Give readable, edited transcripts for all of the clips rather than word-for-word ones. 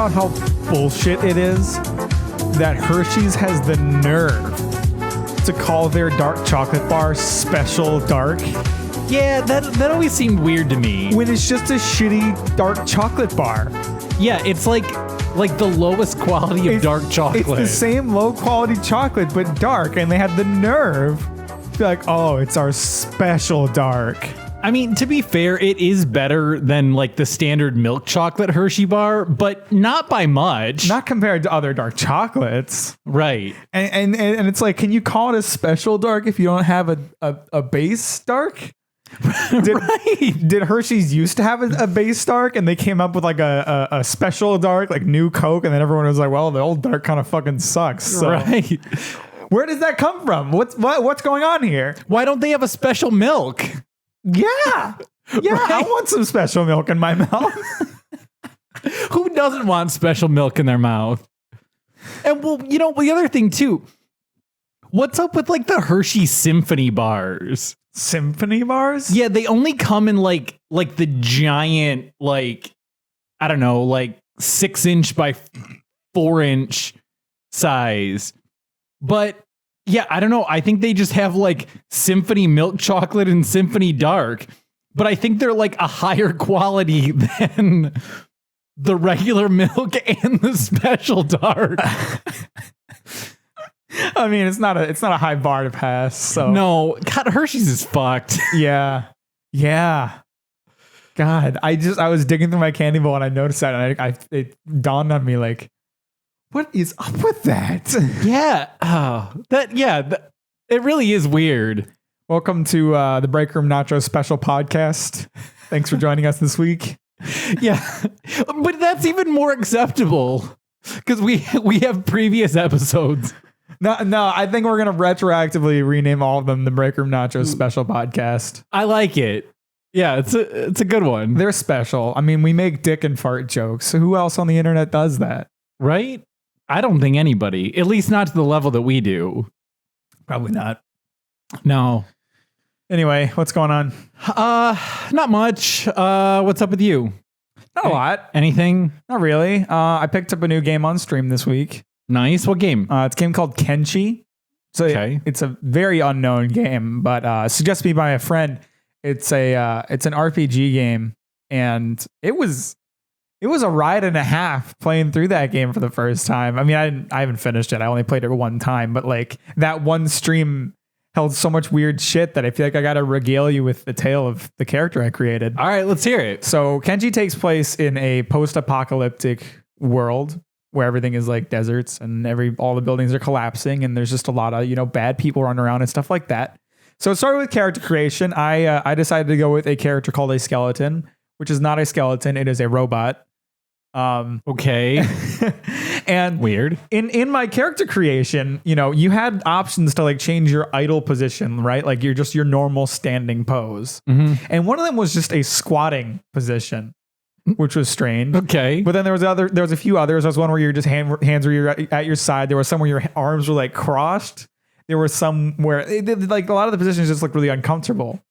about how bullshit it is that Hershey's has the nerve to call their dark chocolate bar special dark? Yeah, that always seemed weird to me. When it's just a shitty dark chocolate bar. Yeah, it's like the lowest quality of dark chocolate. It's the same low quality chocolate, but dark, and they had the nerve to be like, oh, it's our special dark. I mean, to be fair, it is better than like the standard milk chocolate Hershey bar, but not by much. Not compared to other dark chocolates. Right. And it's like, can you call it a special dark if you don't have a base dark? Did Hershey's used to have a base dark and they came up with like a special dark, like new Coke, and then everyone was like, well, the old dark kind of fucking sucks. So. Right. Where does that come from? What's going on here? Why don't they have a special milk? Yeah. Yeah, right? I want some special milk in my mouth. Who doesn't want special milk in their mouth? And well, you know, the other thing too, what's up with like the Hershey Symphony bars? Symphony bars? Yeah, they only come in like the giant, like, I don't know, like 6-inch by 4-inch size. But yeah, I don't know. I think they just have like Symphony milk chocolate and Symphony dark, but I think they're like a higher quality than the regular milk and the special dark. I mean, it's not a high bar to pass. So no, God, Hershey's is fucked. Yeah. God, I was digging through my candy bowl and I noticed that, and it dawned on me like, what is up with that? Yeah. Oh, it really is weird. Welcome to the Breakroom Nachos special podcast. Thanks for joining us this week. Yeah, but that's even more acceptable because we have previous episodes. No, I think we're gonna retroactively rename all of them the Breakroom Nachos special podcast. I like it. Yeah, it's a good one. They're special. I mean, we make dick and fart jokes. So who else on the internet does that? Right? I don't think anybody, at least not to the level that we do. Probably not. No. Anyway, what's going on? Not much. What's up with you? Not a lot. Anything? Not really. I picked up a new game on stream this week. Nice. What game? It's a game called Kenshi. So okay. It's a very unknown game, but suggested to me by a friend. It's an RPG game, and it was a ride and a half playing through that game for the first time. I mean, I haven't finished it. I only played it one time, but like that one stream held so much weird shit that I feel like I got to regale you with the tale of the character I created. All right, let's hear it. So Kenshi takes place in a post-apocalyptic world where everything is like deserts and all the buildings are collapsing and there's just a lot of, bad people running around and stuff like that. So it started with character creation. I decided to go with a character called a skeleton, which is not a skeleton. It is a robot. Okay. And weird. In my character creation, you had options to like change your idle position, right? Like you're just your normal standing pose. Mm-hmm. And one of them was just a squatting position, which was strange. Okay. But then there was a few others. There was one where your just hands were at your side. There was some where your arms were like crossed. There were some where like a lot of the positions just looked really uncomfortable.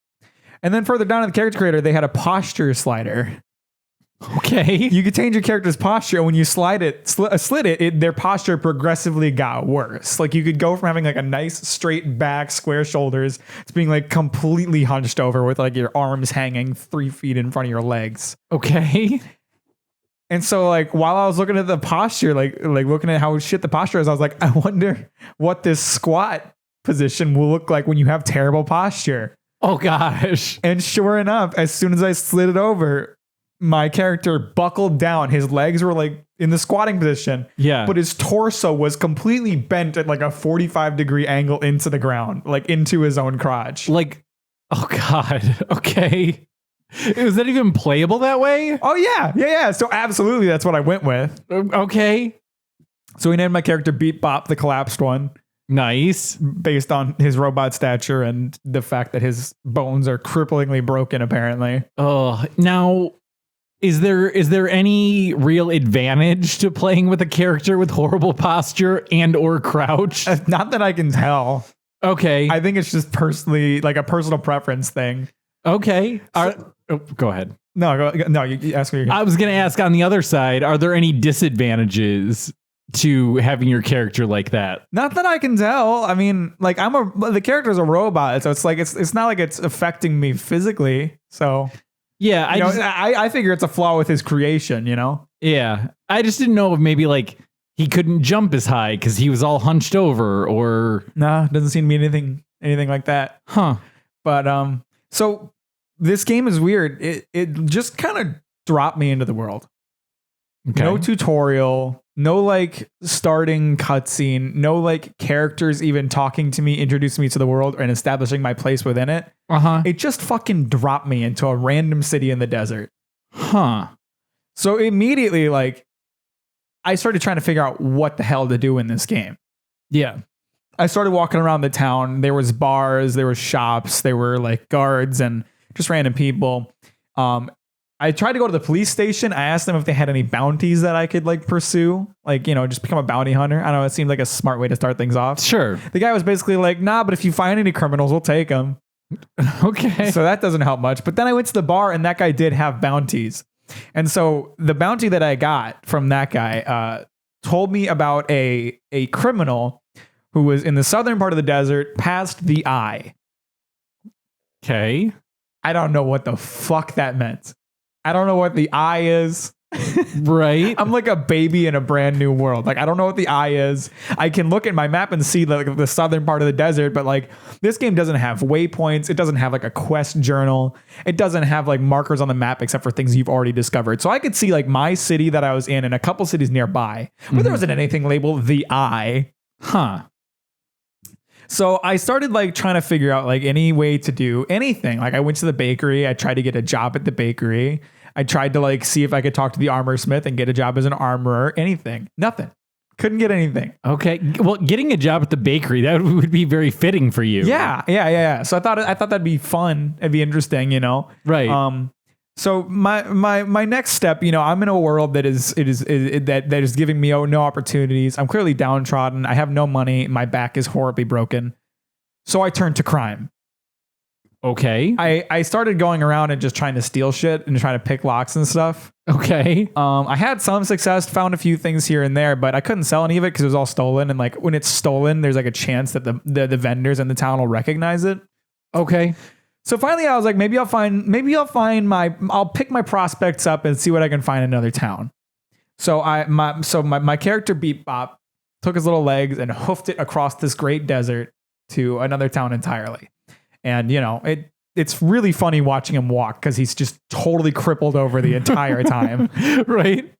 And then further down in the character creator, they had a posture slider. Okay. You could change your character's posture, and when you slid it, their posture progressively got worse. Like you could go from having like a nice straight back, square shoulders to being like completely hunched over with like your arms hanging 3 feet in front of your legs. Okay. And so like while I was looking at the posture, like looking at how shit the posture is, I was like, I wonder what this squat position will look like when you have terrible posture. Oh gosh. And sure enough, as soon as I slid it over, my character buckled down. His legs were like in the squatting position. Yeah. But his torso was completely bent at like a 45-degree angle into the ground, like into his own crotch. Like, oh God. Okay. Was that even playable that way? Oh yeah. So absolutely, that's what I went with. Okay. So we named my character Beat Bop, the collapsed one. Nice. Based on his robot stature and the fact that his bones are cripplingly broken, apparently. Oh, now, is there any real advantage to playing with a character with horrible posture and or crouch? Not that I can tell. Okay. I think it's just personally like a personal preference thing. Okay. Go ahead. No, you ask me. I was going to ask on the other side, are there any disadvantages to having your character like that? Not that I can tell. I mean, like the character's a robot, so it's like it's not like it's affecting me physically. So yeah, I figure it's a flaw with his creation, you know? Yeah. I just didn't know if maybe like he couldn't jump as high because he was all hunched over or. Nah, doesn't seem to be anything like that. Huh. But so this game is weird. It just kind of dropped me into the world. Okay. No tutorial, no like starting cutscene, no like characters even talking to me, introducing me to the world and establishing my place within it. It just fucking dropped me into a random city in the desert. Huh. So immediately, like, I started trying to figure out what the hell to do in this game. Yeah. I started walking around the town. There was bars, there were shops, there were like guards and just random people. I tried to go to the police station. I asked them if they had any bounties that I could like pursue, like, you know, just become a bounty hunter. I don't know. It seemed like a smart way to start things off. Sure. The guy was basically like, nah, but if you find any criminals, we'll take them. Okay. So that doesn't help much. But then I went to the bar and that guy did have bounties. And so the bounty that I got from that guy told me about a criminal who was in the southern part of the desert past the eye. Okay. I don't know what the fuck that meant. I don't know what the eye is. Right. I'm like a baby in a brand new world. Like, I don't know what the eye is. I can look at my map and see like the southern part of the desert, but like this game doesn't have waypoints. It doesn't have like a quest journal. It doesn't have like markers on the map except for things you've already discovered. So I could see like my city that I was in and a couple cities nearby, but there wasn't anything labeled the eye. Huh. So I started like trying to figure out like any way to do anything. Like I went to the bakery. I tried to get a job at the bakery. I tried to like see if I could talk to the armor smith and get a job as an armorer. Anything. Nothing. Couldn't get anything. Okay. Well, getting a job at the bakery, that would be very fitting for you. Yeah. So I thought that'd be fun. It'd be interesting, you know? Right. So my next step, you know, I'm in a world that is giving me no opportunities. I'm clearly downtrodden. I have no money. My back is horribly broken. So I turned to crime. Okay. I started going around and just trying to steal shit and trying to pick locks and stuff. Okay. I had some success, found a few things here and there, but I couldn't sell any of it because it was all stolen. And like when it's stolen, there's like a chance that the vendors in the town will recognize it. Okay. So finally I was like, I'll pick my prospects up and see what I can find in another town. So my character Beep Bop took his little legs and hoofed it across this great desert to another town entirely. And, you know, it's really funny watching him walk because he's just totally crippled over the entire time. Right.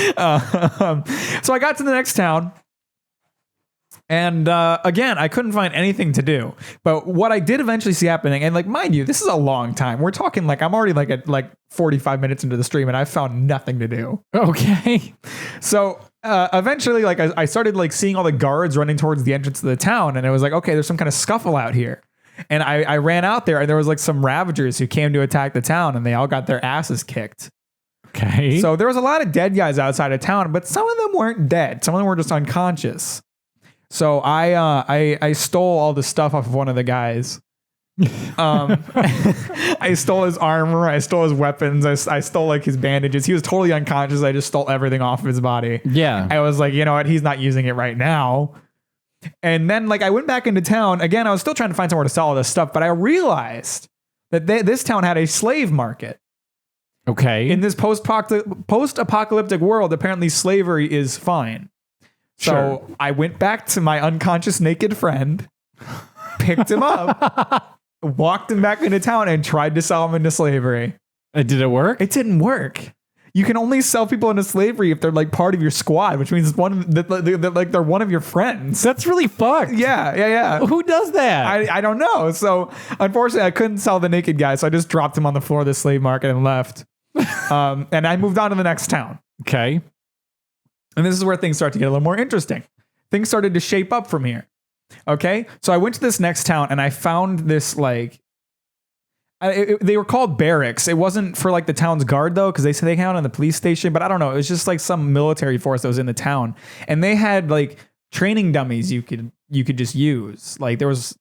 So I got to the next town. And again, I couldn't find anything to do. But what I did eventually see happening, and like, mind you, this is a long time. We're talking like I'm already like 45 minutes into the stream and I found nothing to do. Okay. So eventually, like I started like seeing all the guards running towards the entrance of the town. And it was like, okay, there's some kind of scuffle out here. And I ran out there and there was like some ravagers who came to attack the town and they all got their asses kicked. Okay. So there was a lot of dead guys outside of town, but some of them weren't dead. Some of them were just unconscious. So I stole all the stuff off of one of the guys. I stole his armor. I stole his weapons. I stole like his bandages. He was totally unconscious. I just stole everything off of his body. Yeah. I was like, you know what? He's not using it right now. And then like I went back into town again. I was still trying to find somewhere to sell all this stuff, but I realized that this town had a slave market. Okay. In this post-apocalyptic world, apparently slavery is fine. So Sure. I went back to my unconscious naked friend, picked him up, walked him back into town, and tried to sell him into slavery. Did it work? It didn't work. You can only sell people into slavery if they're like part of your squad, which means they're one of your friends. That's really fucked. Yeah. Who does that? I don't know. So unfortunately, I couldn't sell the naked guy, so I just dropped him on the floor of the slave market and left. And I moved on to the next town. Okay. And this is where things start to get a little more interesting. Things started to shape up from here. Okay. So I went to this next town and I found this like, they were called barracks. It wasn't for like the town's guard though, because they said they count on the police station, but I don't know. It was just like some military force that was in the town. And they had like training dummies you could just use. Like there was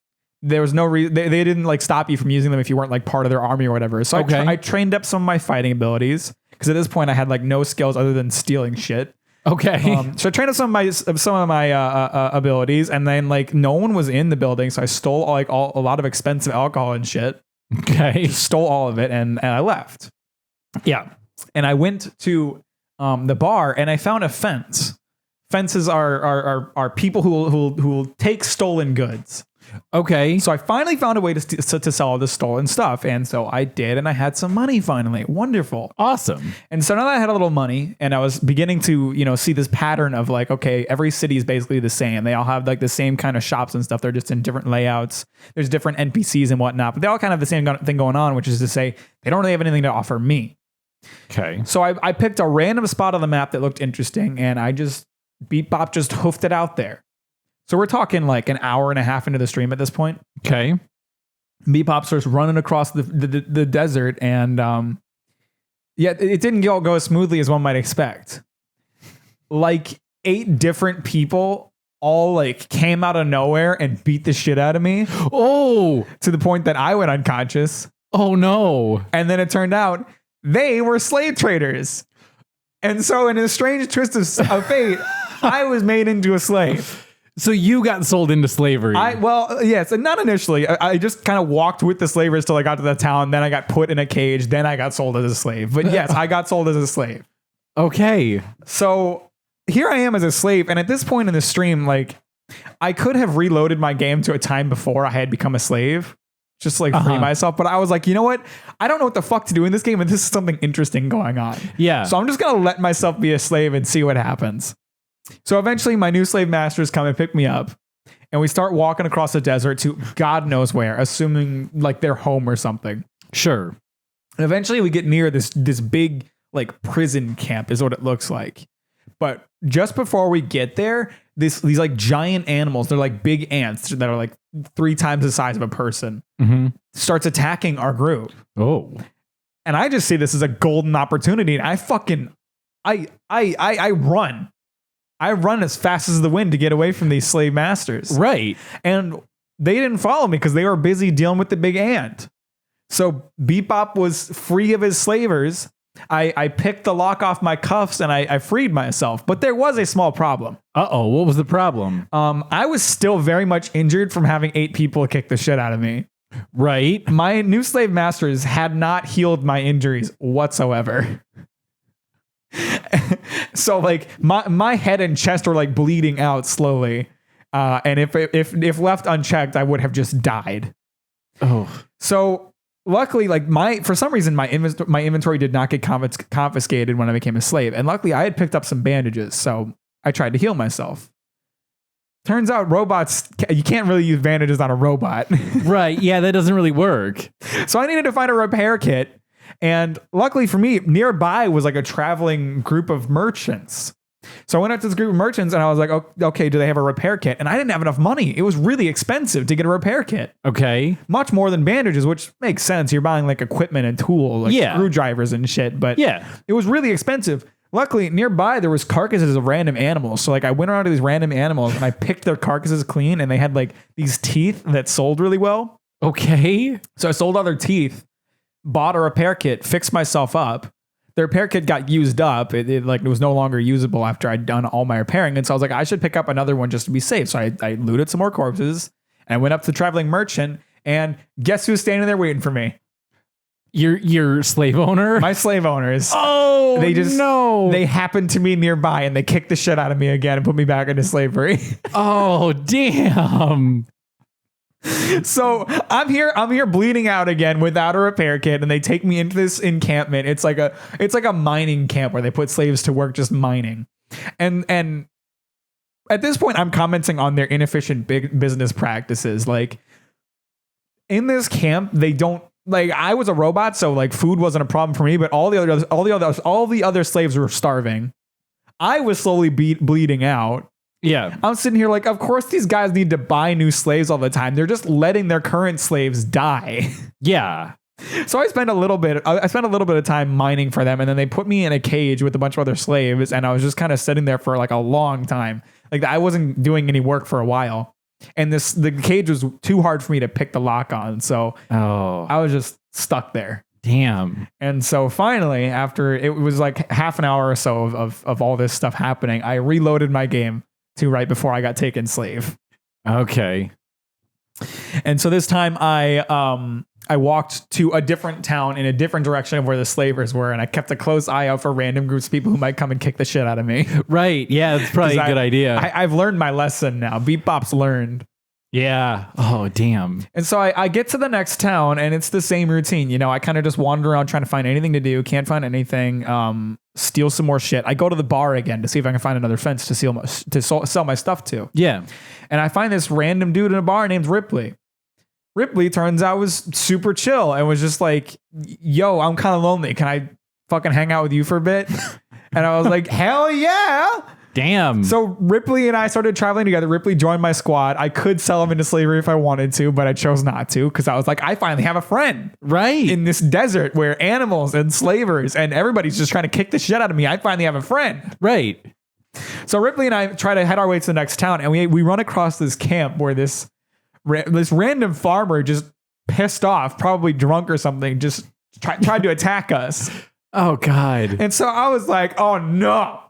there was no reason. They didn't like stop you from using them if you weren't like part of their army or whatever. So I trained up some of my fighting abilities because at this point I had like no skills other than stealing shit. Okay. So I trained up some of my abilities, and then like no one was in the building, so I stole a lot of expensive alcohol and shit. Okay. Stole all of it, and I left. Yeah. And I went to the bar, and I found a fence. Fences are people who will take stolen goods. Okay. So I finally found a way to sell all this stolen stuff. And so I did, and I had some money finally. Wonderful. Awesome. And so now that I had a little money, and I was beginning to, see this pattern of like, okay, every city is basically the same. They all have like the same kind of shops and stuff. They're just in different layouts. There's different NPCs and whatnot, but they all kind of have the same thing going on, which is to say they don't really have anything to offer me. Okay. So I picked a random spot on the map that looked interesting, and I just hoofed it out there. So we're talking like an hour and a half into the stream at this point. Okay. Bebop starts running across the desert, and it didn't go as smoothly as one might expect. Like 8 different people all like came out of nowhere and beat the shit out of me. Oh, to the point that I went unconscious. Oh no. And then it turned out they were slave traders. And so in a strange twist of fate, I was made into a slave. So you got sold into slavery. Yes, and not initially. I just kind of walked with the slavers till I got to the town. Then I got put in a cage. Then I got sold as a slave. But yes, I got sold as a slave. Okay. So here I am as a slave. And at this point in the stream, like I could have reloaded my game to a time before I had become a slave. Just like free myself. But I was like, you know what? I don't know what the fuck to do in this game. And this is something interesting going on. Yeah. So I'm just going to let myself be a slave and see what happens. So eventually my new slave masters come and pick me up, and we start walking across the desert to God knows where, assuming like their home or something. Sure. And eventually we get near this big like prison camp is what it looks like. But just before we get there, these like giant animals, they're like big ants that are like 3 times the size of a person, starts attacking our group. Oh. And I just see this as a golden opportunity. And I run. I run as fast as the wind to get away from these slave masters. Right. And they didn't follow me because they were busy dealing with the big ant. So Bebop was free of his slavers. I picked the lock off my cuffs and I freed myself. But there was a small problem. Uh-oh. What was the problem? I was still very much injured from having 8 people kick the shit out of me. Right. My new slave masters had not healed my injuries whatsoever. So like my head and chest were like bleeding out slowly, and if left unchecked, I would have just died. Oh, so luckily, like for some reason my inventory did not get confiscated when I became a slave, and luckily I had picked up some bandages, so I tried to heal myself. Turns out robots, you can't really use bandages on a robot. Right? Yeah, that doesn't really work. So I needed to find a repair kit. And luckily for me, nearby was like a traveling group of merchants. So I went up to this group of merchants and I was like, okay, do they have a repair kit? And I didn't have enough money. It was really expensive to get a repair kit. Okay. Much more than bandages, which makes sense. You're buying like equipment and tool, like screwdrivers and shit. But it was really expensive. Luckily, nearby there was carcasses of random animals. So like I went around to these random animals and I picked their carcasses clean, and they had like these teeth that sold really well. Okay. So I sold all their teeth. Bought a repair kit, fixed myself up. The repair kit got used up. It was no longer usable after I'd done all my repairing. And so I was like, I should pick up another one just to be safe. So I looted some more corpses, and I went up to the traveling merchant, and guess who's standing there waiting for me? Your slave owner? My slave owners. Oh, they happened to be nearby, and they kicked the shit out of me again and put me back into slavery. Oh, damn. So I'm here bleeding out again without a repair kit, and they take me into this encampment. It's like a mining camp where they put slaves to work just mining. And at this point I'm commenting on their inefficient big business practices. Like in this camp, they don't, like, I was a robot, so like food wasn't a problem for me, but all the other slaves were starving. I was slowly bleeding out. Yeah. I'm sitting here like, of course these guys need to buy new slaves all the time. They're just letting their current slaves die. Yeah. So I spent a little bit of time mining for them, and then they put me in a cage with a bunch of other slaves, and I was just kind of sitting there for like a long time. Like I wasn't doing any work for a while. and the cage was too hard for me to pick the lock on. So I was just stuck there. Damn. And so finally, after it was like half an hour or so of all this stuff happening, I reloaded my game to right before I got taken slave. Okay. And so this time I walked to a different town in a different direction of where the slavers were, and I kept a close eye out for random groups of people who might come and kick the shit out of me. Right. Yeah, that's probably a good idea. I've learned my lesson now. Beep Bop's learned. Yeah. Oh, damn. And so I get to the next town, and it's the same routine. You know, I kind of just wander around trying to find anything to do. Can't find anything. Steal some more shit. I go to the bar again to see if I can find another fence to sell my stuff to. Yeah. And I find this random dude in a bar named Ripley. Ripley turns out was super chill and was just like, yo, I'm kind of lonely. Can I fucking hang out with you for a bit? And I was like, hell yeah. Damn. So Ripley and I started traveling together. Ripley joined my squad. I could sell him into slavery if I wanted to, but I chose not to because I was like, I finally have a friend. Right. In this desert where animals and slavers and everybody's just trying to kick the shit out of me. I finally have a friend. Right. So Ripley and I try to head our way to the next town, and we run across this camp where this random farmer, just pissed off, probably drunk or something, just tried to attack us. Oh, God. And so I was like, oh no,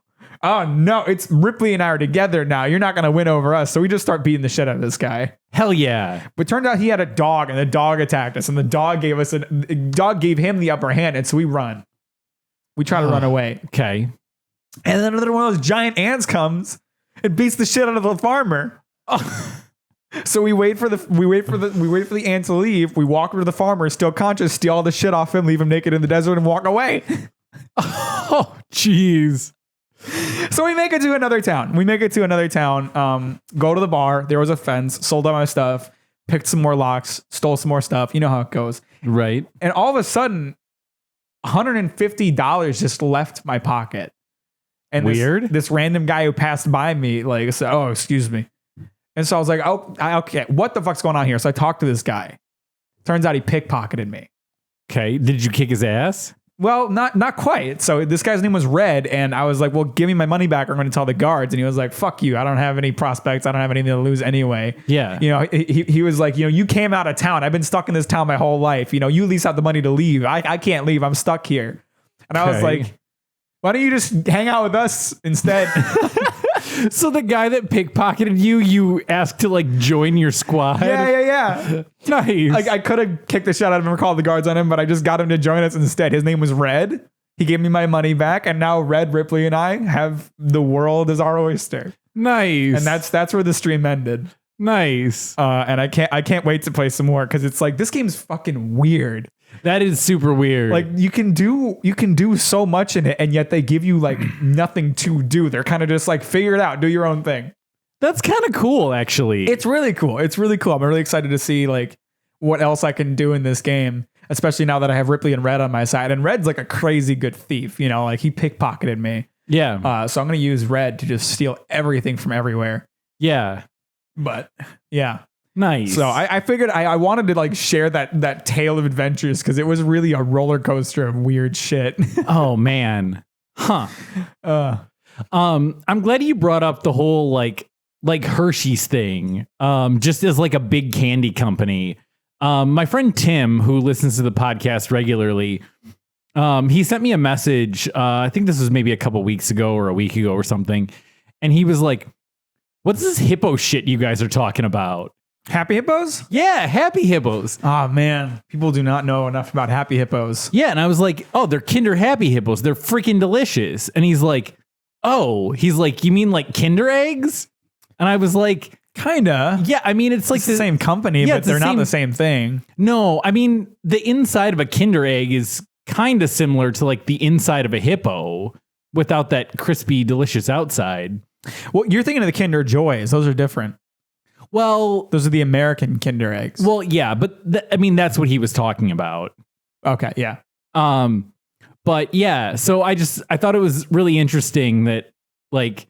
it's Ripley and I are together now. You're not going to win over us. So we just start beating the shit out of this guy. Hell yeah. But turned out he had a dog, and the dog attacked us, and the dog gave him the upper hand. And so we run. We try to run away. Okay. And then another one of those giant ants comes and beats the shit out of the farmer. So we wait for the ant to leave. We walk over to the farmer, still conscious, steal all the shit off him, leave him naked in the desert, and walk away. Oh, jeez. So we make it to another town. Go to the bar. There was a fence. Sold all my stuff. Picked some more locks. Stole some more stuff. You know how it goes. Right. And all of a sudden, $150 just left my pocket. And weird. This random guy who passed by me like said, "Oh, excuse me." And so I was like, "Oh, okay. What the fuck's going on here?" So I talked to this guy. Turns out he pickpocketed me. Okay. Did you kick his ass? Well, not quite. So this guy's name was Red, and I was like, "Well, give me my money back, or I'm going to tell the guards." And he was like, "Fuck you! I don't have any prospects. I don't have anything to lose anyway." Yeah. You know, he was like, "You know, you came out of town. I've been stuck in this town my whole life. You know, you at least have the money to leave. I can't leave. I'm stuck here." And I was like, "Why don't you just hang out with us instead?" So the guy that pickpocketed you asked to like join your squad? Yeah. Nice. Like I could have kicked the shit out of him or called the guards on him, but I just got him to join us instead. His name was Red. He gave me my money back, and now Red, Ripley, and I have the world as our oyster. Nice. And that's where the stream ended. Nice. And I can't wait to play some more because it's like this game's fucking weird. That is super weird. Like you can do so much in it, and yet they give you like nothing to do. They're kind of just like figure it out, do your own thing. That's kind of cool, actually. It's really cool. I'm really excited to see like what else I can do in this game, especially now that I have Ripley and Red on my side. And Red's like a crazy good thief, you know, like he pickpocketed me. Yeah. So I'm gonna use Red to just steal everything from everywhere. Yeah. But yeah. Nice. So I figured I wanted to like share that tale of adventures because it was really a roller coaster of weird shit. Oh man. Huh. I'm glad you brought up the whole like Hershey's thing. Just as like a big candy company. My friend Tim, who listens to the podcast regularly, he sent me a message. I think this was maybe a couple weeks ago or a week ago or something. And he was like, "What's this hippo shit you guys are talking about?" Happy Hippos? Yeah, Happy Hippos. Oh man, people do not know enough about Happy Hippos. Yeah, and I was like, "Oh, they're Kinder Happy Hippos. They're freaking delicious." And he's like, "You mean like Kinder eggs?" And I was like, "Kinda." Yeah, I mean, it's like the same company, but they're not the same thing. No, I mean, the inside of a Kinder egg is kind of similar to like the inside of a hippo without that crispy, delicious outside. Well, you're thinking of the Kinder Joys. Those are different. Well, those are the American Kinder eggs. Well, yeah, but I mean, that's what he was talking about. Okay, yeah. But yeah, so I thought it was really interesting that like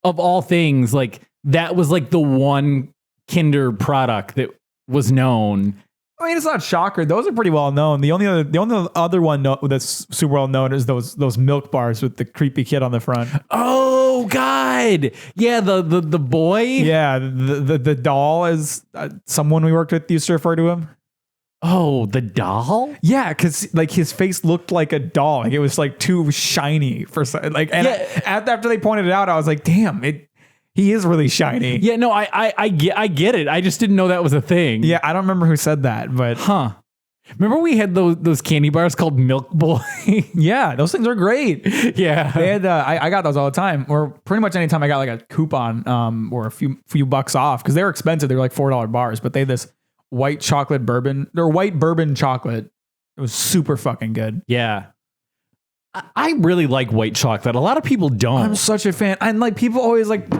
of all things, like that was like the one Kinder product that was known. I mean, it's not a shocker. Those are pretty well known. The only other one that's super well known is those milk bars with the creepy kid on the front. Oh God. God. Yeah, the boy. Yeah, the doll is someone we worked with used to refer to him. Oh, the doll? Yeah, because like his face looked like a doll. Like it was like too shiny for like. And after they pointed it out, I was like, damn, he is really shiny. Yeah, no, I get it. I just didn't know that was a thing. Yeah, I don't remember who said that, but Remember we had those candy bars called Milk Boy? Yeah, those things are great. Yeah. They had I got those all the time, or pretty much anytime I got like a coupon or a few bucks off, because they were expensive. They were like $4 bars, but they had this white chocolate bourbon. They're white bourbon chocolate. It was super fucking good. Yeah. I really like white chocolate. A lot of people don't. I'm such a fan. And like people always like,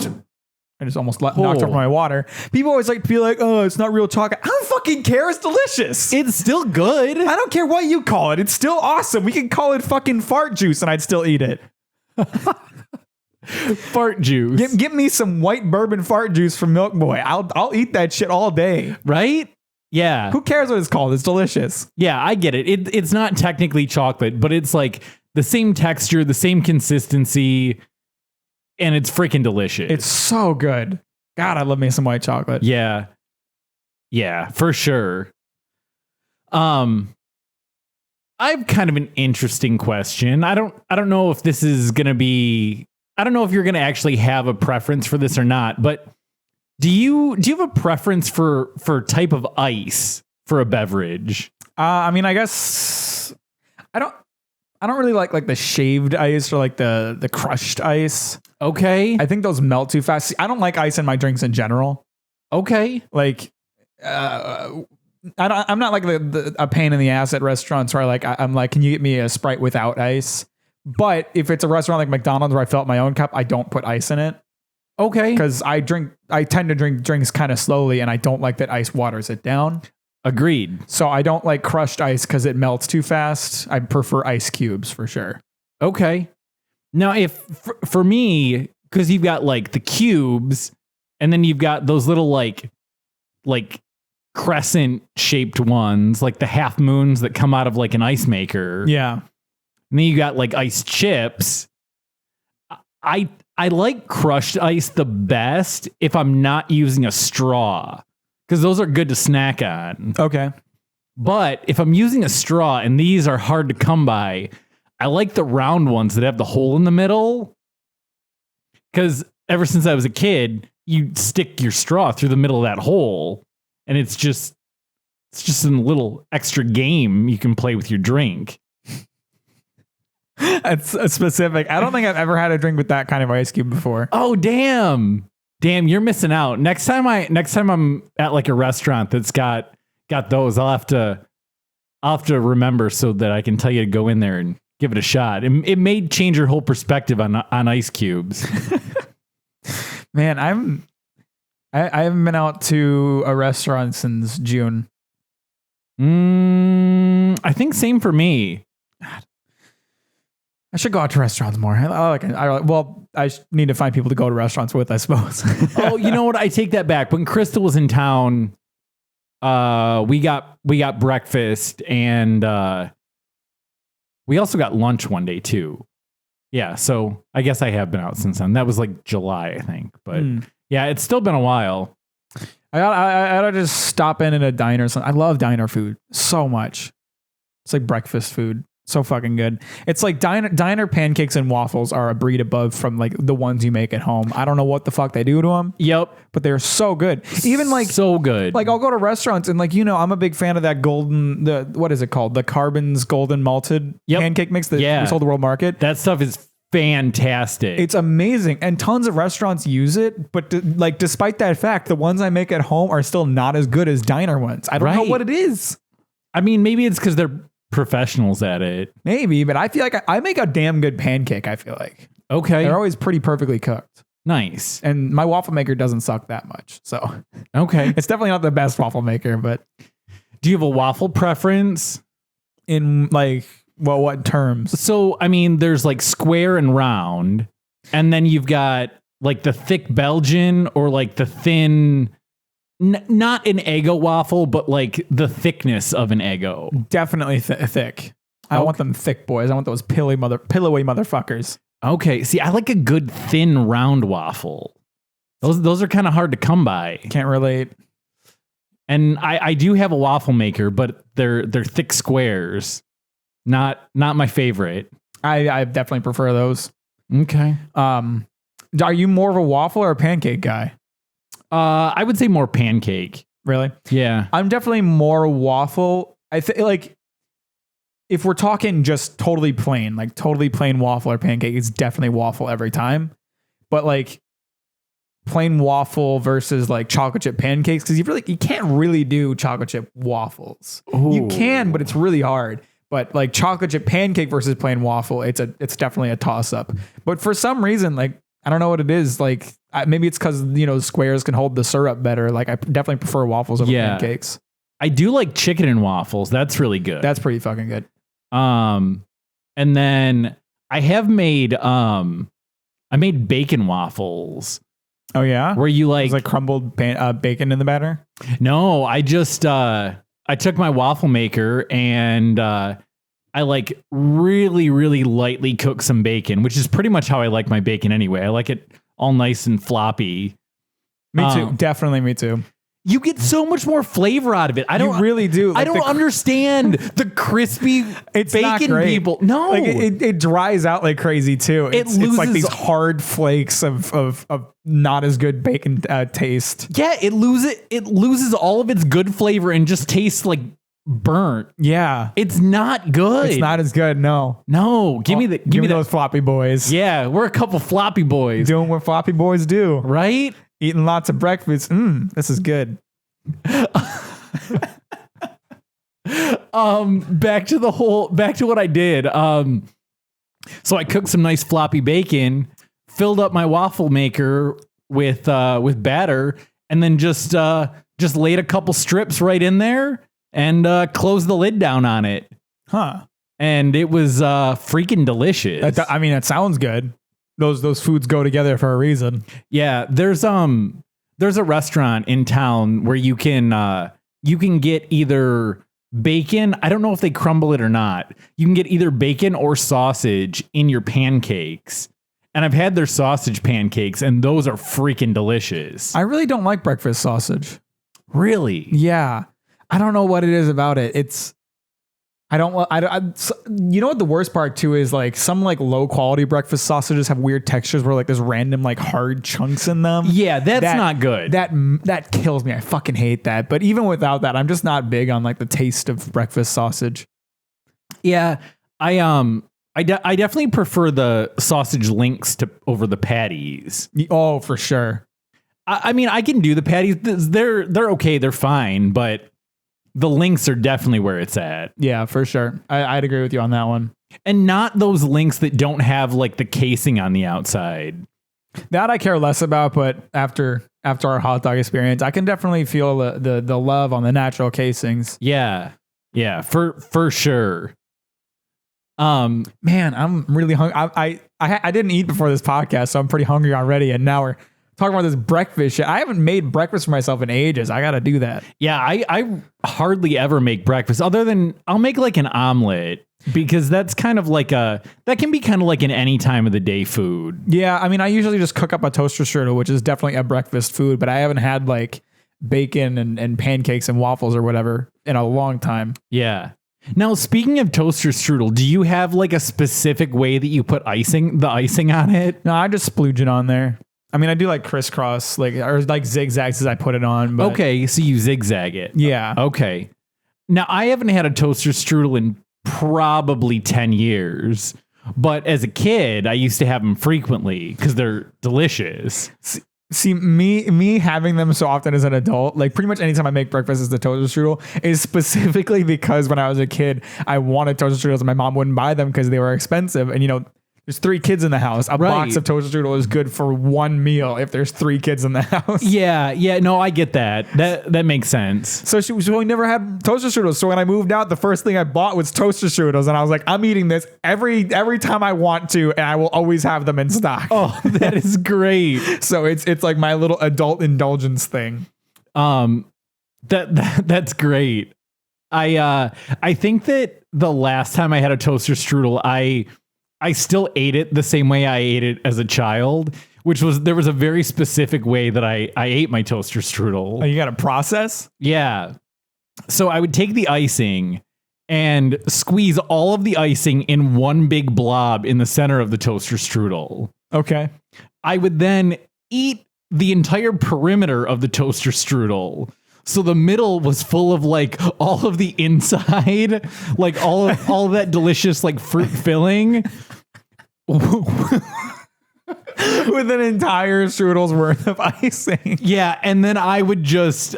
I just almost knocked off my water. People always like to be like, oh, it's not real chocolate. I don't fucking care. It's delicious. It's still good. I don't care what you call it. It's still awesome. We can call it fucking fart juice and I'd still eat it. Fart juice. Give me some white bourbon fart juice from Milk Boy. I'll eat that shit all day. Right? Yeah. Who cares what it's called? It's delicious. Yeah, I get it. It's not technically chocolate, but it's like the same texture, the same consistency, and it's freaking delicious. It's so good. God, I love me some white chocolate. Yeah. Yeah, for sure. I have kind of an interesting question. I don't know if this is going to be, I don't know if you're going to actually have a preference for this or not, but do you have a preference for type of ice for a beverage? I mean, I guess I don't really like the shaved ice or like the crushed ice. Okay. I think those melt too fast. I don't like ice in my drinks in general. Okay. Like, I'm not like a pain in the ass at restaurants where I'm like, can you get me a Sprite without ice? But if it's a restaurant like McDonald's where I fill up my own cup, I don't put ice in it. Okay. Because I tend to drink drinks kind of slowly, and I don't like that ice waters it down. Agreed. So I don't like crushed ice because it melts too fast. I prefer ice cubes for sure. Okay. Now, if for me, because you've got like the cubes, and then you've got those little like crescent shaped ones, like the half moons that come out of like an ice maker. Yeah. And then you got like ice chips. I like crushed ice the best if I'm not using a straw, because those are good to snack on. Okay. But if I'm using a straw, and these are hard to come by, I like the round ones that have the hole in the middle. Because ever since I was a kid, you stick your straw through the middle of that hole, and it's just a little extra game you can play with your drink. That's specific. I don't think I've ever had a drink with that kind of ice cube before. Oh, damn, you're missing out. Next time I'm at like a restaurant that's got those, I'll have to remember so that I can tell you to go in there and give it a shot. It may change your whole perspective on ice cubes. Man, I haven't been out to a restaurant since June. I think same for me. I should go out to restaurants more. I need to find people to go to restaurants with, I suppose. Oh, you know what? I take that back. When Crystal was in town, we got breakfast, and we also got lunch one day too. Yeah, so I guess I have been out since then. That was like July, I think. But yeah, it's still been a while. I gotta just stop in a diner or something. I love diner food so much. It's like breakfast food. So fucking good. It's like diner pancakes and waffles are a breed above from like the ones you make at home. I don't know what the fuck they do to them. Yep. But they're so good. Even like so good. Like I'll go to restaurants and like, I'm a big fan of that what is it called? The Carbon's golden malted pancake mix that we sold the World Market. That stuff is fantastic. It's amazing. And tons of restaurants use it. But despite that fact, the ones I make at home are still not as good as diner ones. I don't know what it is. I mean, maybe it's because they're professionals at it. Maybe, but I feel like I make a damn good pancake, I feel like. Okay. They're always pretty perfectly cooked. Nice. And my waffle maker doesn't suck that much. So okay. It's definitely not the best waffle maker, but do you have a waffle preference? In like, well, what terms? So, I mean, there's like square and round, and then you've got like the thick Belgian or like the thin, not an Eggo waffle, but like the thickness of an Eggo. Definitely thick. I want them thick boys. I want those pillowy motherfuckers. Okay. See, I like a good thin round waffle. Those are kind of hard to come by. Can't relate. And I do have a waffle maker, but they're thick squares. Not my favorite. I definitely prefer those. Okay. Are you more of a waffle or a pancake guy? I would say more pancake. Really? Yeah. I'm definitely more waffle. I think like if we're talking just totally plain waffle or pancake, it's definitely waffle every time. But like plain waffle versus like chocolate chip pancakes, because you can't really do chocolate chip waffles. Ooh. You can, but it's really hard. But like chocolate chip pancake versus plain waffle, it's definitely a toss up. But for some reason, like I don't know what it is. Like maybe it's because squares can hold the syrup better. Like I definitely prefer waffles over pancakes. I do like chicken and waffles. That's really good. That's pretty fucking good. And then I have made I made bacon waffles. Oh yeah, where you like crumbled bacon in the batter? No, I just I took my waffle maker and I like really, really lightly cook some bacon, which is pretty much how I like my bacon anyway. I like it all nice and floppy. Me too. Definitely me too. You get so much more flavor out of it. You really do. Like I don't understand the crispy bacon people. No, like it dries out like crazy too. It's like these hard flakes of not as good bacon taste. Yeah, it loses all of its good flavor and just tastes like burnt. Yeah, it's not good. It's not as good. No. Give me those floppy boys. Yeah, we're a couple floppy boys doing what floppy boys do, right? Eating lots of breakfast. This is good. Back to what I did. So I cooked some nice floppy bacon, filled up my waffle maker with batter, and then just laid a couple strips right in there and closed the lid down on it. Huh. And it was freaking delicious. That sounds good. Those foods go together for a reason. Yeah, there's a restaurant in town where you can get either bacon. I don't know if they crumble it or not. You can get either bacon or sausage in your pancakes. And I've had their sausage pancakes, and those are freaking delicious. I really don't like breakfast sausage. Really? Yeah. I don't know what it is about it. You know what the worst part too is, like some like low quality breakfast sausages have weird textures where like there's random like hard chunks in them. Yeah, that's not good. That kills me. I fucking hate that. But even without that, I'm just not big on like the taste of breakfast sausage. Yeah, I definitely prefer the sausage links over the patties. Oh, for sure. I mean, I can do the patties. They're okay. They're fine, but the links are definitely where it's at. Yeah, for sure. I'd agree with you on that one. And not those links that don't have like the casing on the outside. That I care less about, but after our hot dog experience, I can definitely feel the love on the natural casings. Yeah. Yeah, for sure. Man, I'm really hungry. I didn't eat before this podcast, so I'm pretty hungry already. And now we're talking about this breakfast shit. I haven't made breakfast for myself in ages. I got to do that. Yeah, I hardly ever make breakfast other than I'll make like an omelet, because that's kind of like that can be kind of like an any time of the day food. Yeah, I mean, I usually just cook up a toaster strudel, which is definitely a breakfast food, but I haven't had like bacon and pancakes and waffles or whatever in a long time. Yeah. Now, speaking of toaster strudel, do you have like a specific way that you put the icing on it? No, I just splooge it on there. I mean, I do like crisscross, or like zigzags as I put it on. But okay, so you zigzag it. Yeah. Okay. Now, I haven't had a toaster strudel in probably 10 years, but as a kid, I used to have them frequently because they're delicious. See, me having them so often as an adult, like pretty much anytime I make breakfast as the toaster strudel, is specifically because when I was a kid, I wanted toaster strudels and my mom wouldn't buy them because they were expensive. And there's 3 kids in the house. A box of toaster strudel is good for one meal if there's 3 kids in the house. Yeah, no, I get that. That makes sense. So we never had toaster strudels. So when I moved out, the first thing I bought was toaster strudels, and I was like, I'm eating this every time I want to, and I will always have them in stock. Oh, that is great. So it's like my little adult indulgence thing. That's great. I think that the last time I had a toaster strudel, I I still ate it the same way I ate it as a child, which was there was a very specific way that I ate my toaster strudel. Oh, you got a process? Yeah. So I would take the icing and squeeze all of the icing in one big blob in the center of the toaster strudel. Okay. I would then eat the entire perimeter of the toaster strudel. So the middle was full of like all of the inside, like all of that delicious like fruit filling. With an entire strudel's worth of icing. Yeah, and then I would just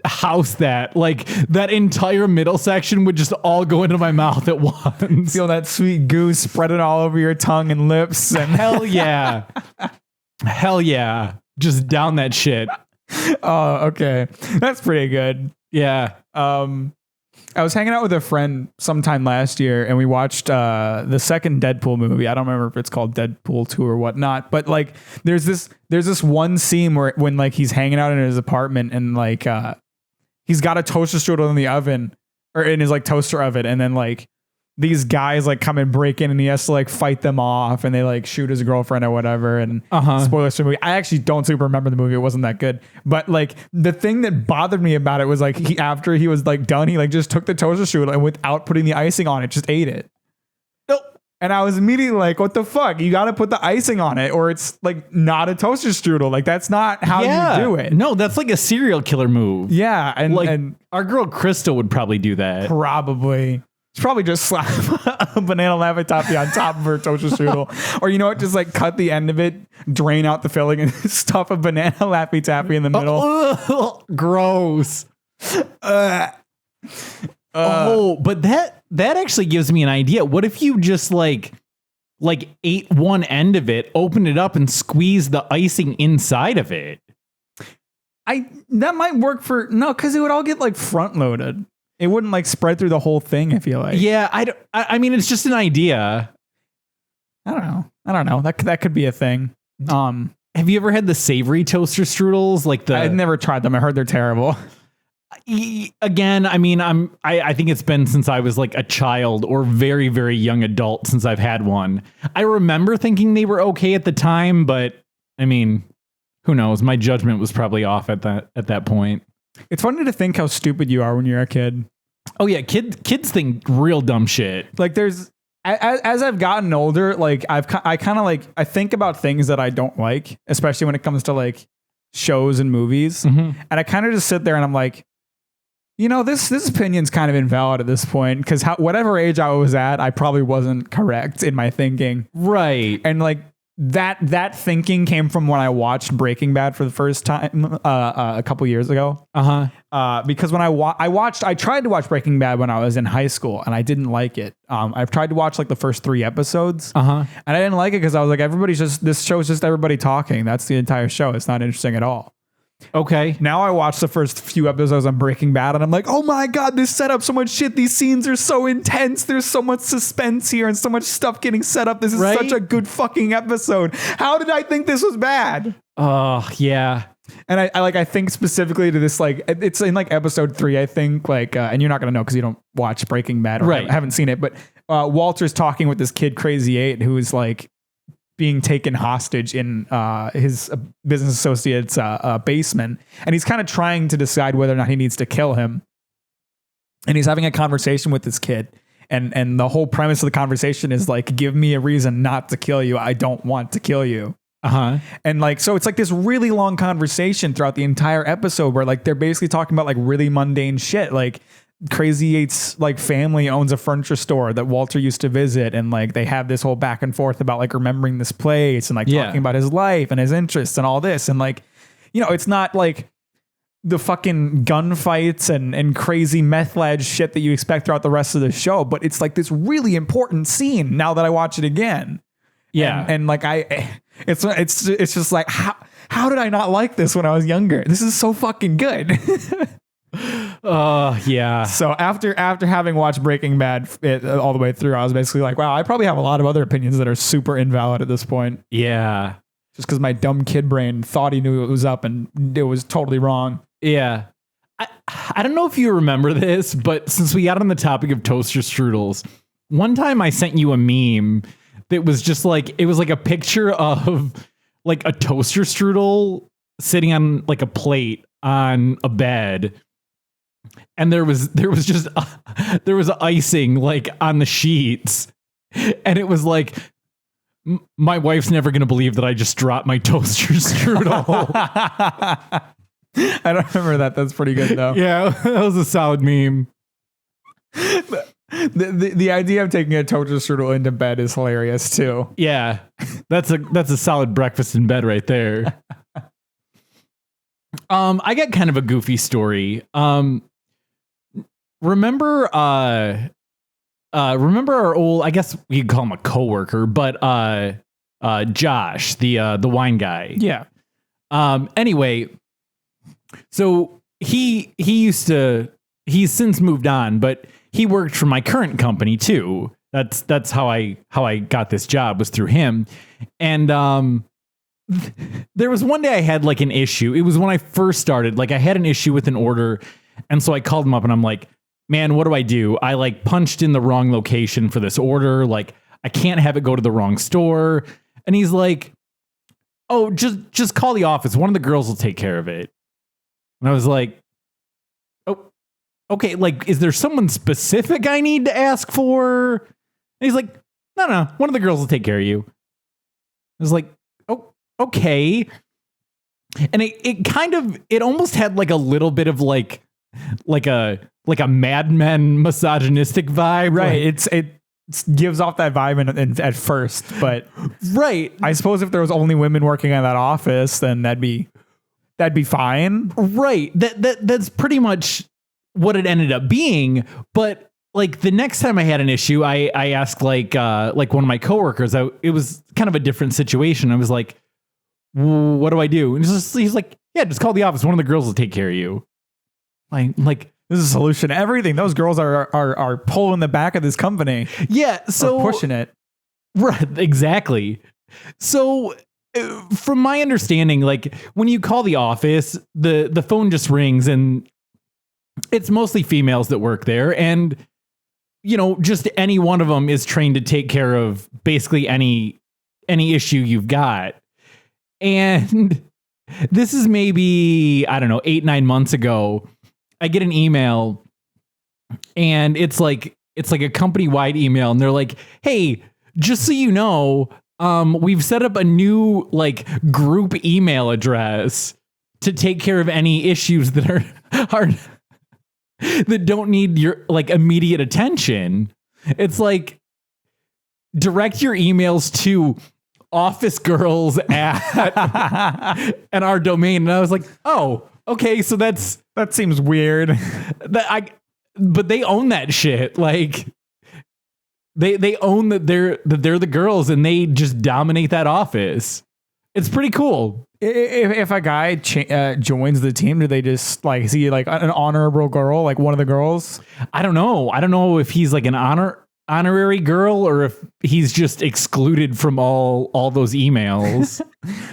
house that. Like that entire middle section would just all go into my mouth at once. Feel that sweet goo spreading all over your tongue and lips. And hell yeah. Hell yeah. Just down that shit. Oh, okay. That's pretty good. Yeah. I was hanging out with a friend sometime last year and we watched the second Deadpool movie. I don't remember if it's called Deadpool 2 or whatnot, but like there's this one scene where when like he's hanging out in his apartment and like he's got a toaster strudel in the oven or in his like toaster oven, and then like these guys like come and break in and he has to like fight them off and they like shoot his girlfriend or whatever. And spoilers for the movie. I actually don't super remember the movie. It wasn't that good. But like the thing that bothered me about it was like after he was like done, he like just took the toaster strudel and without putting the icing on it, just ate it. Nope. And I was immediately like, what the fuck? You got to put the icing on it or it's like not a toaster strudel. Like that's not how you do it. No, that's like a serial killer move. Yeah. And like and our girl Krista would probably do that. Probably. Probably just slap a banana Laffy Taffy on top of her toaster strudel. Or you know what? Just like cut the end of it, drain out the filling and stuff a banana Laffy Taffy in the middle. Gross. But that actually gives me an idea. What if you just like ate one end of it, opened it up and squeezed the icing inside of it? That might work because it would all get like front loaded. It wouldn't like spread through the whole thing, I feel like. Yeah, I mean, it's just an idea. I don't know. That could be a thing. Have you ever had the savory toaster strudels? I've never tried them. I heard they're terrible. Again, I mean, I think it's been since I was like a child or very, very young adult since I've had one. I remember thinking they were okay at the time, but I mean, who knows? My judgment was probably off at that point. It's funny to think how stupid you are when you're a kid. Oh yeah, kids think real dumb shit. Like there's as I've gotten older, like I kind of like I think about things that I don't like, especially when it comes to like shows and movies. Mm-hmm. And I kind of just sit there and I'm like, you know, this opinion's kind of invalid at this point because whatever age I was at, I probably wasn't correct in my thinking. Right. And like that thinking came from when I watched Breaking Bad for the first time a couple years ago. Because when I tried to watch Breaking Bad when I was in high school and I didn't like it. I've tried to watch like the first 3 episodes and I didn't like it because I was like, this show's just everybody talking. That's the entire show. It's not interesting at all. Okay. Now I watched the first few episodes on Breaking Bad and I'm like, oh my God, this set up so much shit. These scenes are so intense. There's so much suspense here and so much stuff getting set up. This is such a good fucking episode. How did I think this was bad? Oh, yeah. And I think specifically to this, like, it's in like episode 3, I think, like, and you're not going to know because you don't watch Breaking Bad or haven't seen it, but Walter's talking with this kid, Crazy 8, who is like, being taken hostage in his business associate's basement. And he's kind of trying to decide whether or not he needs to kill him. And he's having a conversation with this kid. And the whole premise of the conversation is like, give me a reason not to kill you. I don't want to kill you. And like, so it's like this really long conversation throughout the entire episode where like, they're basically talking about like really mundane shit. Like, Crazy 8's like family owns a furniture store that Walter used to visit, and like they have this whole back and forth about like remembering this place and like talking about his life and his interests and all this. And like, you know, it's not like the fucking gunfights and crazy meth lad shit that you expect throughout the rest of the show, but it's like this really important scene now that I watch it again. Yeah. And like it's just like how did I not like this when I was younger? This is so fucking good. Yeah. So after having watched Breaking Bad all the way through, I was basically like, wow, I probably have a lot of other opinions that are super invalid at this point. Yeah. Just because my dumb kid brain thought he knew it was up and it was totally wrong. Yeah. I don't know if you remember this, but since we got on the topic of toaster strudels, one time I sent you a meme that was just like, it was like a picture of like a toaster strudel sitting on like a plate on a bed. And there was just, there was icing like on the sheets. And it was like, my wife's never going to believe that I just dropped my toaster strudel. I don't remember that. That's pretty good though. Yeah, that was a solid meme. The idea of taking a toaster strudel into bed is hilarious too. Yeah, that's a solid breakfast in bed right there. I got kind of a goofy story. Remember our old, I guess we could call him a coworker, but Josh, the wine guy. Yeah. Anyway, so he's since moved on, but he worked for my current company too. That's how I got this job, was through him. And there was one day I had like an issue. It was when I first started. Like I had an issue with an order, and so I called him up and I'm like, man, what do I do? I like punched in the wrong location for this order. Like I can't have it go to the wrong store. And he's like, oh, just call the office. One of the girls will take care of it. And I was like, oh, okay. Like, is there someone specific I need to ask for? And he's like, no, one of the girls will take care of you. I was like, oh, okay. And it almost had like a little bit of like a Mad Men misogynistic vibe. Right. It gives off that vibe at first, but right. I suppose if there was only women working in that office, then that'd be fine. Right. That's pretty much what it ended up being. But like the next time I had an issue, I asked like one of my coworkers. It was kind of a different situation. I was like, what do I do? And he's like, yeah, just call the office. One of the girls will take care of you. Like this is a solution to everything. Those girls are pulling the back of this company. Yeah, so pushing it. Right, exactly. So from my understanding, like when you call the office, the phone just rings and it's mostly females that work there, and just any one of them is trained to take care of basically any issue you've got. And this is maybe, I don't know, 8-9 months ago. I get an email and it's like a company-wide email, and they're like, hey, just so you know, we've set up a new like group email address to take care of any issues that are that don't need your like immediate attention. It's like, direct your emails to office girls at and our domain. And I was like, oh, okay, so that seems weird. But they own that shit. Like they own that they're the girls, and they just dominate that office. It's pretty cool. If a guy joins the team, do they just like, is he like an honorable girl, like one of the girls? I don't know if he's like an honorary girl or if he's just excluded from all those emails.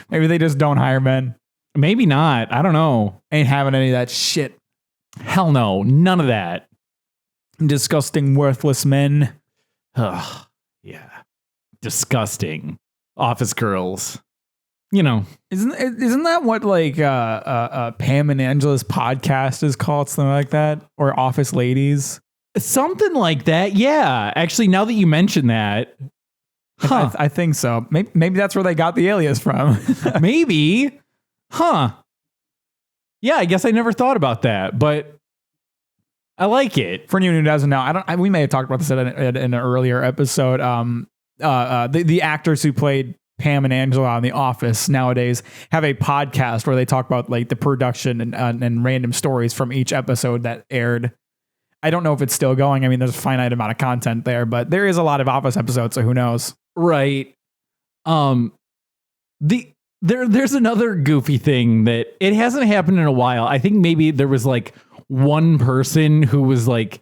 Maybe they just don't hire men. Maybe not. I don't know. Ain't having any of that shit. Hell no. None of that. Disgusting, worthless men. Ugh. Yeah. Disgusting. Office girls. Isn't that what like Pam and Angela's podcast is called? Something like that? Or Office Ladies? Something like that. Yeah. Actually, now that you mention that. Huh. I think so. Maybe that's where they got the alias from. Maybe. Huh. Yeah, I guess I never thought about that, but I like it. For anyone who doesn't know, we may have talked about this in an earlier episode. The actors who played Pam and Angela on The Office nowadays have a podcast where they talk about like the production and random stories from each episode that aired. I don't know if it's still going. I mean, there's a finite amount of content there, but there is a lot of Office episodes, so who knows? Right. There's another goofy thing that it hasn't happened in a while. I think maybe there was like one person who was like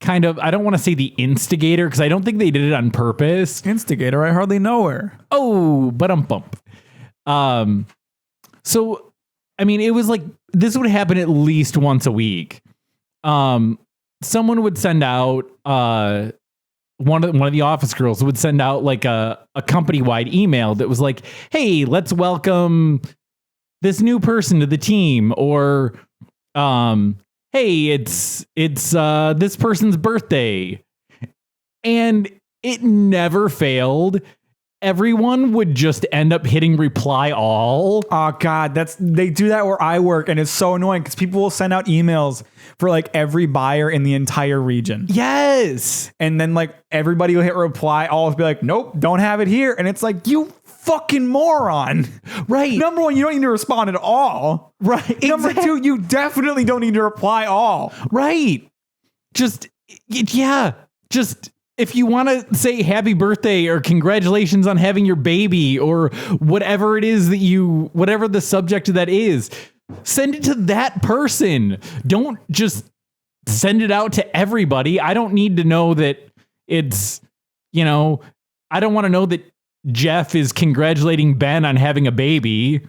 kind of, I don't want to say the instigator because I don't think they did it on purpose. Instigator, I hardly know her. Oh, but bump. So, I mean, it was like, this would happen at least once a week. Someone would send out one of the office girls would send out like a company-wide email that was like, hey, let's welcome this new person to the team, or hey, it's this person's birthday. And it never failed. Everyone would just end up hitting reply all. Oh God, they do that where I work, and it's so annoying because people will send out emails for like every buyer in the entire region. Yes. And then like everybody will hit reply all and be like, nope, don't have it here. And it's like, you fucking moron. Right. Number one, you don't need to respond at all. Right. Number two, you definitely don't need to reply all. Right. Just if you want to say happy birthday or congratulations on having your baby or whatever it is whatever the subject of that is, send it to that person. Don't just send it out to everybody. I don't need to know that it's, I don't want to know that Jeff is congratulating Ben on having a baby.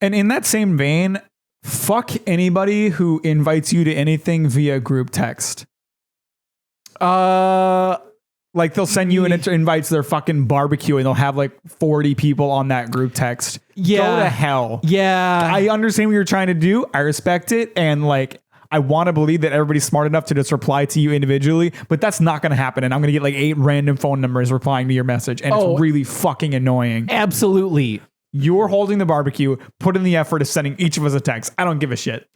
And in that same vein, fuck anybody who invites you to anything via group text. Like they'll send you an invite to their fucking barbecue and they'll have like 40 people on that group text. Yeah. Go to hell. Yeah. I understand what you're trying to do. I respect it. And like, I want to believe that everybody's smart enough to just reply to you individually, but that's not going to happen. And I'm going to get like 8 random phone numbers replying to your message. And it's really fucking annoying. Absolutely. You're holding the barbecue, put in the effort of sending each of us a text. I don't give a shit.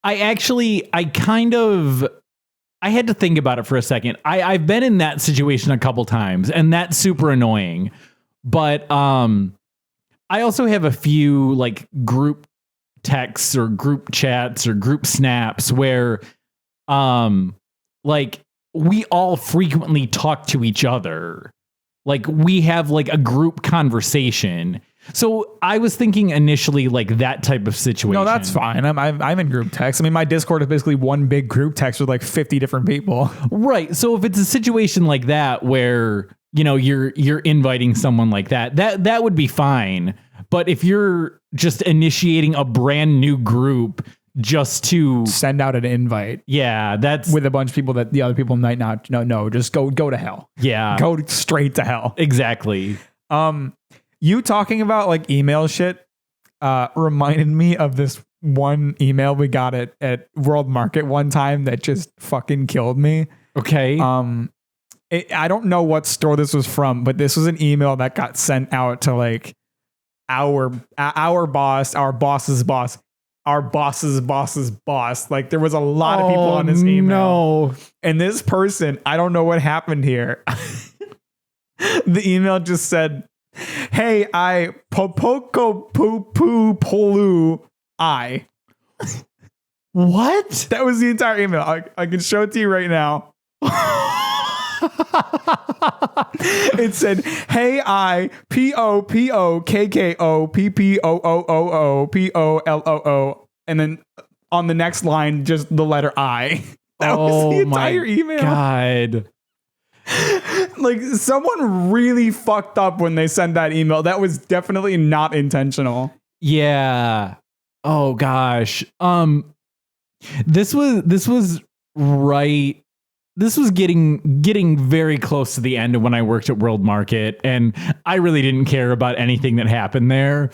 I had to think about it for a second. I've been in that situation a couple times, and that's super annoying. But I also have a few like group texts or group chats or group snaps where like we all frequently talk to each other. Like we have like a group conversation. So I was thinking initially like that type of situation. No, that's fine. I'm in group text. I mean, my Discord is basically one big group text with like 50 different people. Right. So if it's a situation like that where, you're inviting someone like that would be fine. But if you're just initiating a brand new group just to send out an invite. Yeah, that's with a bunch of people that the other people might not know. No, just go to hell. Yeah. Go straight to hell. Exactly. You talking about like email shit reminded me of this one email we got at World Market one time that just fucking killed me. Okay. I don't know what store this was from, but this was an email that got sent out to like our boss, our boss's boss, our boss's boss's boss. Like there was a lot of people on this email. No. And this person, I don't know what happened here. The email just said, hey, I popoko poo poo polu I. What? That was the entire email. I can show it to you right now. It said, hey, I POPOKKOPPOOOPOLOO. And then on the next line, just the letter I. That was the entire email. God. Like someone really fucked up when they sent that email. That was definitely not intentional. Yeah. Oh gosh. This was right. This was getting very close to the end of when I worked at World Market, and I really didn't care about anything that happened there.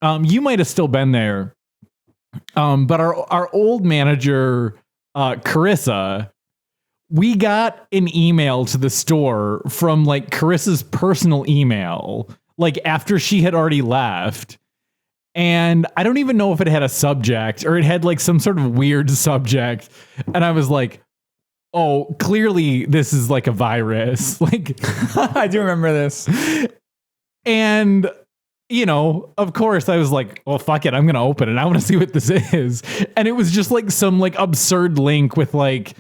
You might have still been there. But our old manager, Carissa, we got an email to the store from like Carissa's personal email, like after she had already left. And I don't even know if it had a subject or it had like some sort of weird subject. And I was like, oh, clearly this is like a virus. Like, I do remember this. And, of course I was like, well, fuck it. I'm going to open it. I want to see what this is. And it was just like some like absurd link with like,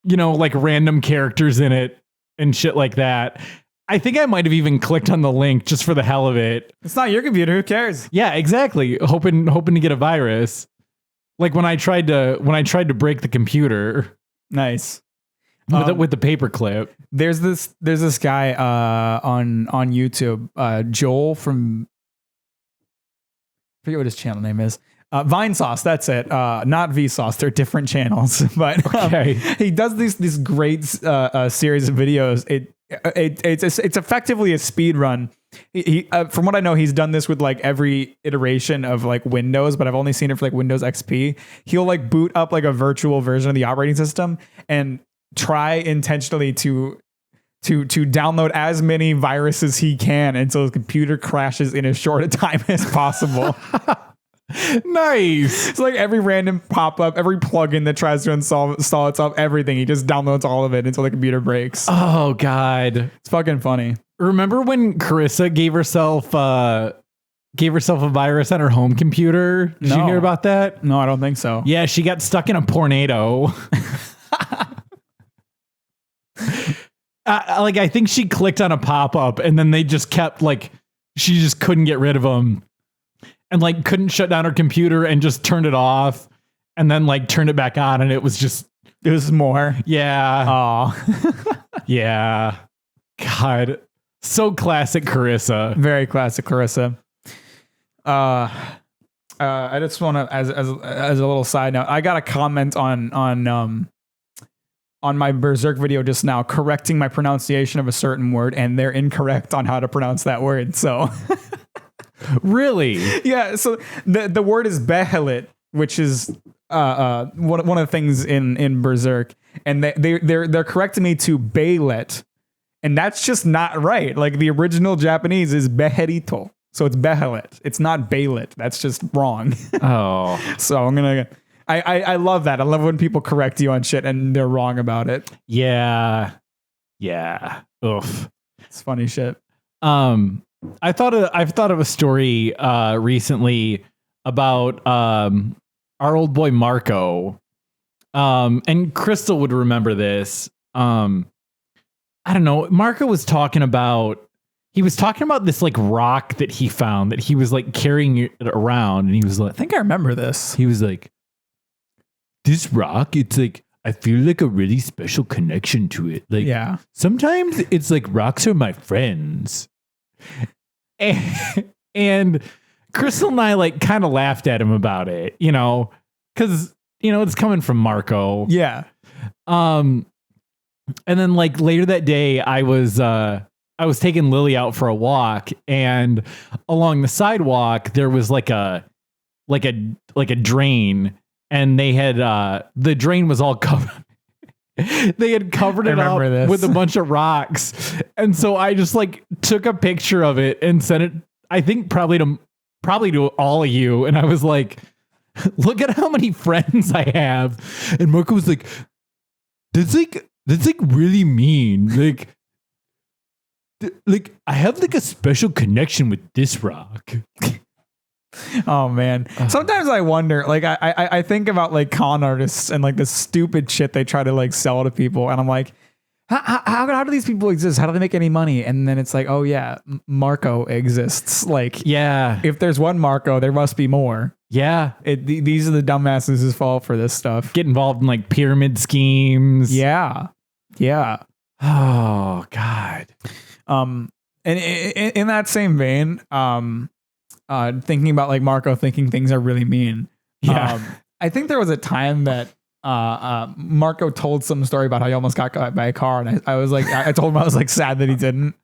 like random characters in it and shit like that. I think I might have even clicked on the link just for the hell of it. It's not your computer. Who cares? Yeah, exactly. Hoping to get a virus. Like when I tried to break the computer. Nice. With the paperclip. There's this guy on YouTube, Joel from, I forget what his channel name is. Vine Sauce, that's it. Not Vsauce. They're different channels. But Okay. he does this great series of videos. It's effectively a speed run. He from what I know, he's done this with like every iteration of like Windows, but I've only seen it for like Windows XP. He'll like boot up like a virtual version of the operating system and try intentionally to download as many viruses he can until his computer crashes in as short a time as possible. Nice. It's like every random pop-up, every plugin that tries to install itself, everything. He just downloads all of it until the computer breaks. Oh God. It's fucking funny. Remember when Carissa gave herself a virus on her home computer? Did you hear about that? No, I don't think so. Yeah, she got stuck in a tornado. I think she clicked on a pop-up and then they just kept like, she just couldn't get rid of them and like couldn't shut down her computer and just turned it off and then like turned it back on and it was more. Yeah. Oh, yeah. God. So classic Carissa. Very classic Carissa. I just want to, as a little side note, I got a comment on my Berserk video just now, correcting my pronunciation of a certain word, and they're incorrect on how to pronounce that word. So, really, yeah. So the word is behelit, which is one of the things in Berserk, and they're correcting me to Beilet, and that's just not right. Like the original Japanese is beherito, so it's behelit. It's not Beilet. That's just wrong. Oh, so I'm gonna. I love that. I love when people correct you on shit and they're wrong about it. Yeah. Yeah. Oof. It's funny shit. I've thought of a story recently about our old boy Marco. And Crystal would remember this. I don't know. Marco was talking about this like rock that he found that he was like carrying it around, and he was like, I think I remember this. He was like, this rock, it's like, I feel like a really special connection to it. Like, yeah. Sometimes it's like rocks are my friends. And Crystal and I like kind of laughed at him about it, you know, because, you know, it's coming from Marco. Yeah. And then like later that day, I was taking Lily out for a walk, and along the sidewalk, there was like a drain. And they had the drain was all covered. They had covered it up with a bunch of rocks. And so I just like took a picture of it and sent it, I think probably to all of you. And I was like, look at how many friends I have. And Marco was like, that's like really mean. Like I have like a special connection with this rock. Oh man. Sometimes I wonder, like I think about like con artists and like the stupid shit they try to like sell to people, and I'm like, how do these people exist? How do they make any money? And then it's like, oh yeah, Marco exists. Like, yeah, if there's one Marco, there must be more. Yeah, these are the dumbasses who fall for this stuff. Get involved in like pyramid schemes. Yeah. Oh God. And in that same vein, thinking about like Marco thinking things are really mean. Yeah. I think there was a time that Marco told some story about how he almost got caught by a car, and I was like, I told him I was like sad that he didn't,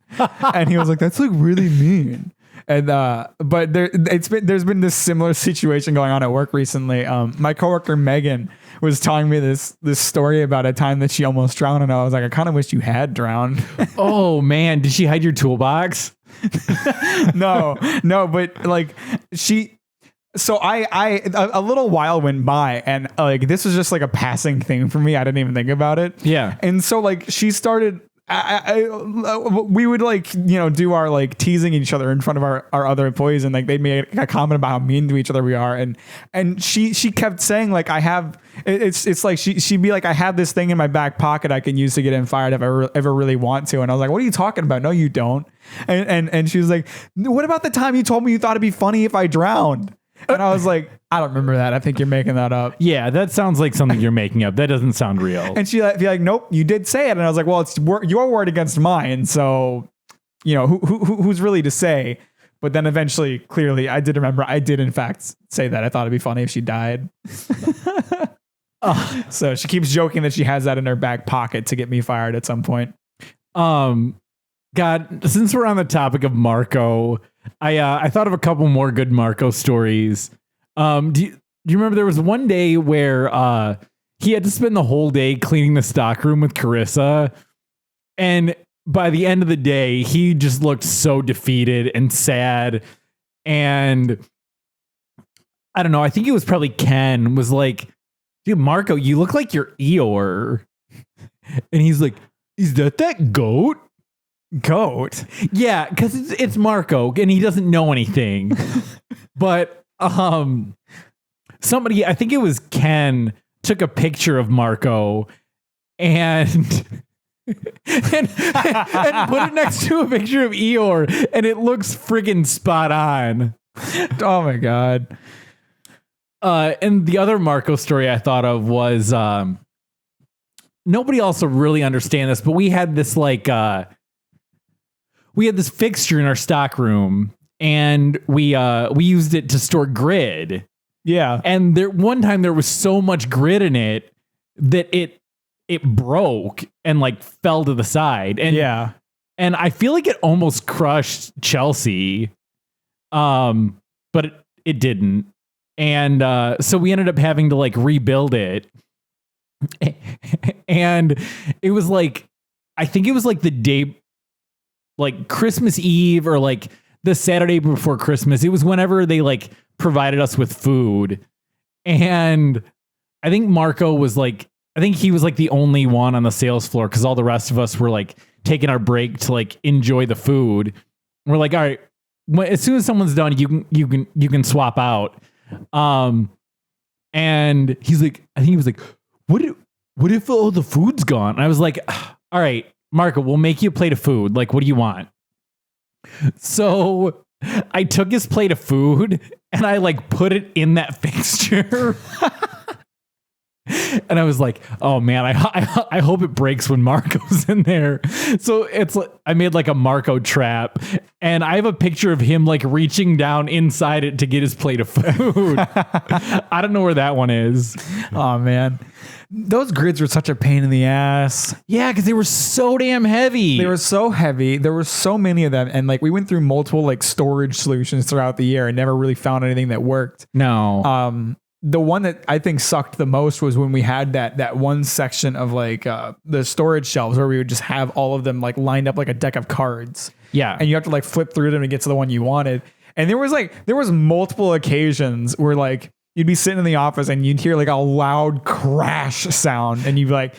and he was like, that's like really mean. And but there's been this similar situation going on at work recently. My coworker Megan was telling me this story about a time that she almost drowned, and I was like, I kind of wish you had drowned. Oh man, did she hide your toolbox? No, but like so a little while went by, and like this was just like a passing thing for me. I didn't even think about it. Yeah. And so like she started, we would like, you know, do our like teasing each other in front of our other employees, and like they made a comment about how mean to each other we are, and she kept saying like, it's like she'd be like, I have this thing in my back pocket I can use to get him fired if I ever really want to. And I was like, what are you talking about? No, you don't. And she was like, what about the time you told me you thought it'd be funny if I drowned? And I was like, I don't remember that. I think you're making that up. Yeah, that sounds like something you're making up. That doesn't sound real. And she'd be like, nope, you did say it. And I was like, well, it's your word against mine. So, you know, who's really to say? But then eventually, clearly, I did remember. I did, in fact, say that. I thought it'd be funny if she died. So she keeps joking that she has that in her back pocket to get me fired at some point. God, since we're on the topic of Marco, I thought of a couple more good Marco stories. Do you remember there was one day where he had to spend the whole day cleaning the stockroom with Carissa, and by the end of the day, he just looked so defeated and sad. And I don't know. I think it was probably Ken was like, dude, Marco, you look like you're Eeyore. And he's like, is that goat? Goat? Yeah, because it's Marco and he doesn't know anything. But somebody, I think it was Ken, took a picture of Marco and and put it next to a picture of Eeyore, and it looks friggin' spot on. Oh my God. And the other Marco story I thought of was nobody also really understand this, but we had this fixture in our stock room, and we used it to store grid. Yeah. And one time there was so much grid in it that it broke and like fell to the side. And yeah. And I feel like it almost crushed Chelsea. But it didn't. And so we ended up having to like rebuild it. And it was like, I think it was like the day, like Christmas Eve or like the Saturday before Christmas. It was whenever they like provided us with food. And I think Marco was like, I think he was like the only one on the sales floor because all the rest of us were like taking our break to like enjoy the food. We're like, all right, as soon as someone's done, you can swap out. And he's like, I think he was like, what if all the food's gone? And I was like, all right, Marco, we'll make you a plate of food. Like, what do you want? So I took his plate of food and I like put it in that fixture. And I was like, oh man, I hope it breaks when Marco's in there. So it's like, I made like a Marco trap, and I have a picture of him like reaching down inside it to get his plate of food. I don't know where that one is. Oh man. Those grids were such a pain in the ass. Yeah, because they were so damn heavy. They were so heavy. There were so many of them. And like we went through multiple like storage solutions throughout the year and never really found anything that worked. No. The one that I think sucked the most was when we had that one section of like the storage shelves where we would just have all of them like lined up like a deck of cards. Yeah. And you have to like flip through them to get to the one you wanted. And there was multiple occasions where like you'd be sitting in the office and you'd hear like a loud crash sound and you'd be like,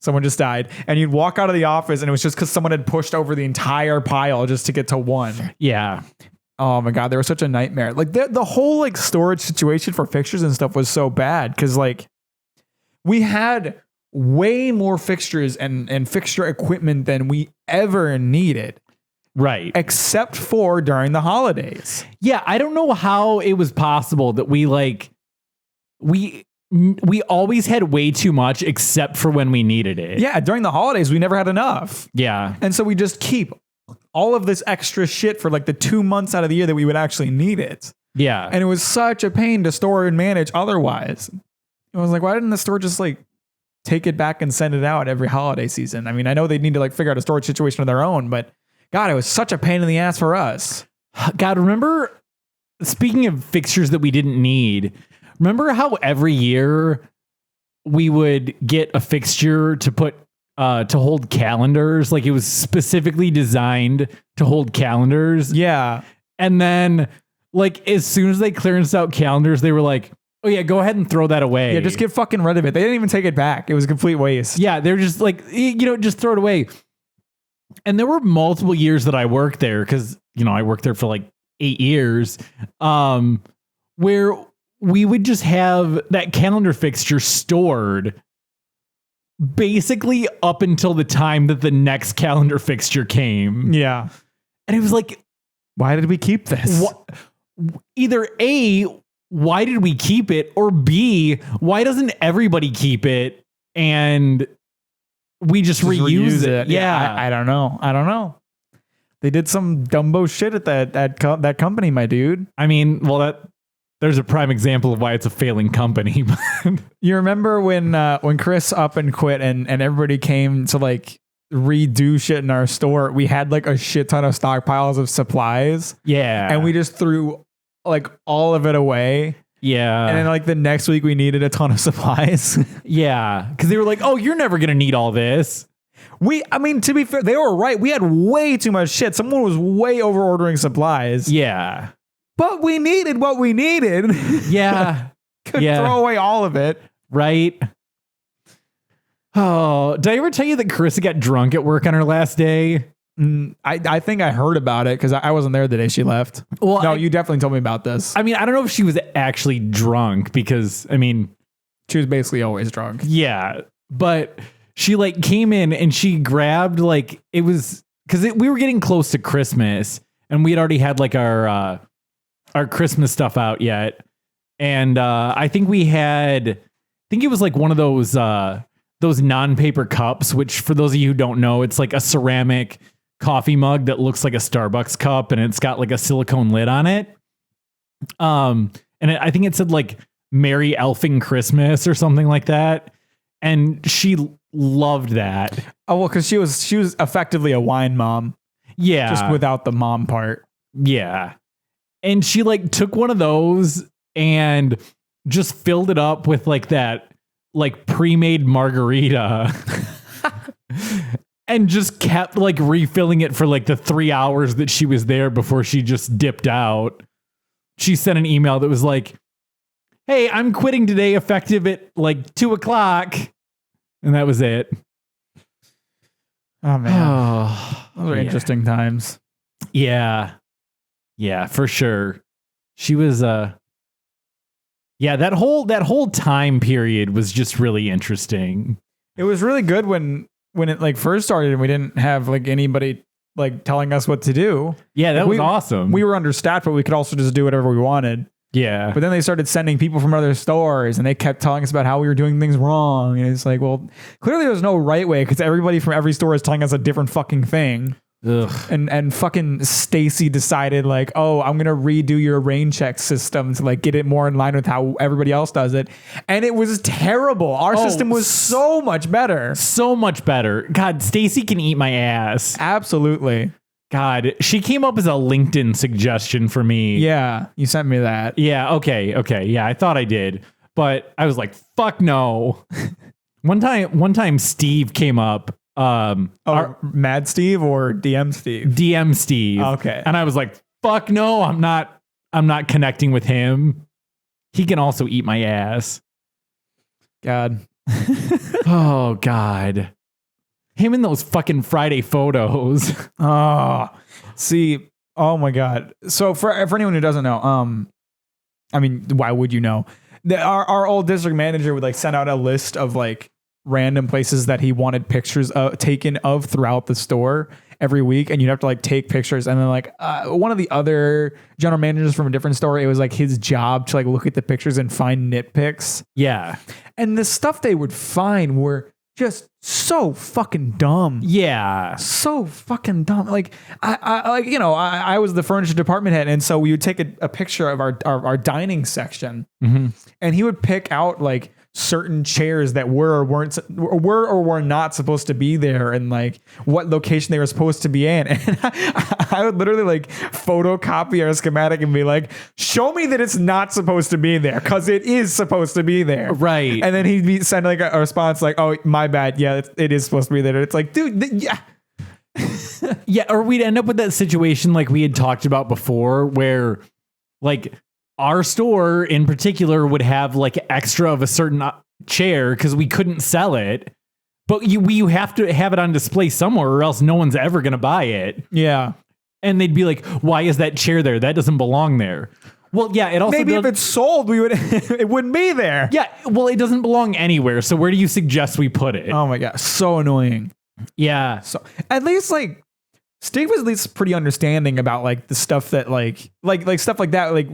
someone just died. And you'd walk out of the office and it was just because someone had pushed over the entire pile just to get to one. Yeah. Oh my God, they were such a nightmare. Like the whole like storage situation for fixtures and stuff was so bad because like we had way more fixtures and fixture equipment than we ever needed. Right. Except for during the holidays. Yeah, I don't know how it was possible that we always had way too much except for when we needed it. Yeah, during the holidays, we never had enough. Yeah. And so we just keep all of this extra shit for like the 2 months out of the year that we would actually need it. Yeah. And it was such a pain to store and manage otherwise. I was like, why didn't the store just like take it back and send it out every holiday season? I mean, I know they need to like figure out a storage situation of their own, but God, it was such a pain in the ass for us. God, remember, speaking of fixtures that we didn't need, remember how every year we would get a fixture to put to hold calendars? Like it was specifically designed to hold calendars. Yeah. And then like as soon as they clearanced out calendars, they were like, oh yeah, go ahead and throw that away. Yeah, just get fucking rid of it. They didn't even take it back. It was a complete waste. Yeah, they're just like, just throw it away. And there were multiple years that I worked there because, I worked there for like 8 years, where we would just have that calendar fixture stored basically up until the time that the next calendar fixture came. Yeah. And it was like, why did we keep this? Either A, why did we keep it? Or B, why doesn't everybody keep it and we just reuse it? Yeah. I don't know. They did some Dumbo shit at that company, my dude. I mean, well, there's a prime example of why it's a failing company. You remember when Chris up and quit and everybody came to like redo shit in our store? We had like a shit ton of stockpiles of supplies. Yeah. And we just threw like all of it away. Yeah. And then like the next week we needed a ton of supplies. Yeah. Because they were like, oh, you're never going to need all this. I mean, to be fair, they were right. We had way too much shit. Someone was way over ordering supplies. Yeah. But we needed what we needed. Yeah. Couldn't throw away all of it. Right. Oh, did I ever tell you that Carissa got drunk at work on her last day? I think I heard about it because I wasn't there the day she left. Well, no, you definitely told me about this. I mean, I don't know if she was actually drunk because, I mean, she was basically always drunk. Yeah. But she like came in and she grabbed like, it was because we were getting close to Christmas and we had already had like our Christmas stuff out yet. And I think it was like one of those non-paper cups, which for those of you who don't know, it's like a ceramic coffee mug that looks like a Starbucks cup and it's got like a silicone lid on it. I think it said like Merry Elfing Christmas or something like that. And she loved that. Oh, well, because she was effectively a wine mom. Yeah. Just without the mom part. Yeah. And she like took one of those and just filled it up with like that like pre-made margarita and just kept like refilling it for like the 3 hours that she was there before she just dipped out. She sent an email that was like, hey, I'm quitting today effective at like 2:00. And that was it. Oh man. Those are interesting times. Yeah. Yeah, for sure. She was that whole time period was just really interesting. It was really good when it like first started and we didn't have like anybody like telling us what to do. Yeah, that was awesome. We were understaffed, but we could also just do whatever we wanted. Yeah. But then they started sending people from other stores and they kept telling us about how we were doing things wrong. And it's like, well, clearly there's no right way because everybody from every store is telling us a different fucking thing. Ugh. And fucking Stacy decided like, oh, I'm gonna redo your rain check system to like get it more in line with how everybody else does it, and it was terrible. Our system was so much better, so much better. God, Stacy can eat my ass. Absolutely. God, she came up as a LinkedIn suggestion for me. Yeah, you sent me that. Yeah. Okay. Yeah, I thought I did, but I was like, fuck no. One time, Steve came up. Mad Steve or DM Steve? DM Steve. Okay. And I was like, fuck no, I'm not connecting with him. He can also eat my ass. God. Oh God. Him in those fucking Friday photos. Oh, see. Oh my God. So for anyone who doesn't know, I mean, why would you know? Our old district manager would like send out a list of like random places that he wanted pictures taken of throughout the store every week, and you'd have to like take pictures. And then like one of the other general managers from a different store, it was like his job to like look at the pictures and find nitpicks. Yeah. And the stuff they would find were just so fucking dumb. Yeah. So fucking dumb. Like I was the furniture department head, and so we would take a picture of our dining section, and he would pick out like certain chairs that were or were not supposed to be there and like what location they were supposed to be in. And I would literally like photocopy our schematic and be like, show me that it's not supposed to be there because it is supposed to be there. Right. And then he'd be sending like a response like, oh, my bad. Yeah, it is supposed to be there. It's like, dude, yeah. Yeah. Or we'd end up with that situation like we had talked about before where like our store in particular would have like extra of a certain chair because we couldn't sell it, but you have to have it on display somewhere or else no one's ever going to buy it. Yeah. And they'd be like, why is that chair there? That doesn't belong there. Well, yeah, it also maybe if it's sold, it wouldn't be there. Yeah. Well, it doesn't belong anywhere. So where do you suggest we put it? Oh my God. So annoying. Yeah. So at least like Steve was at least pretty understanding about like the stuff that like stuff like that, like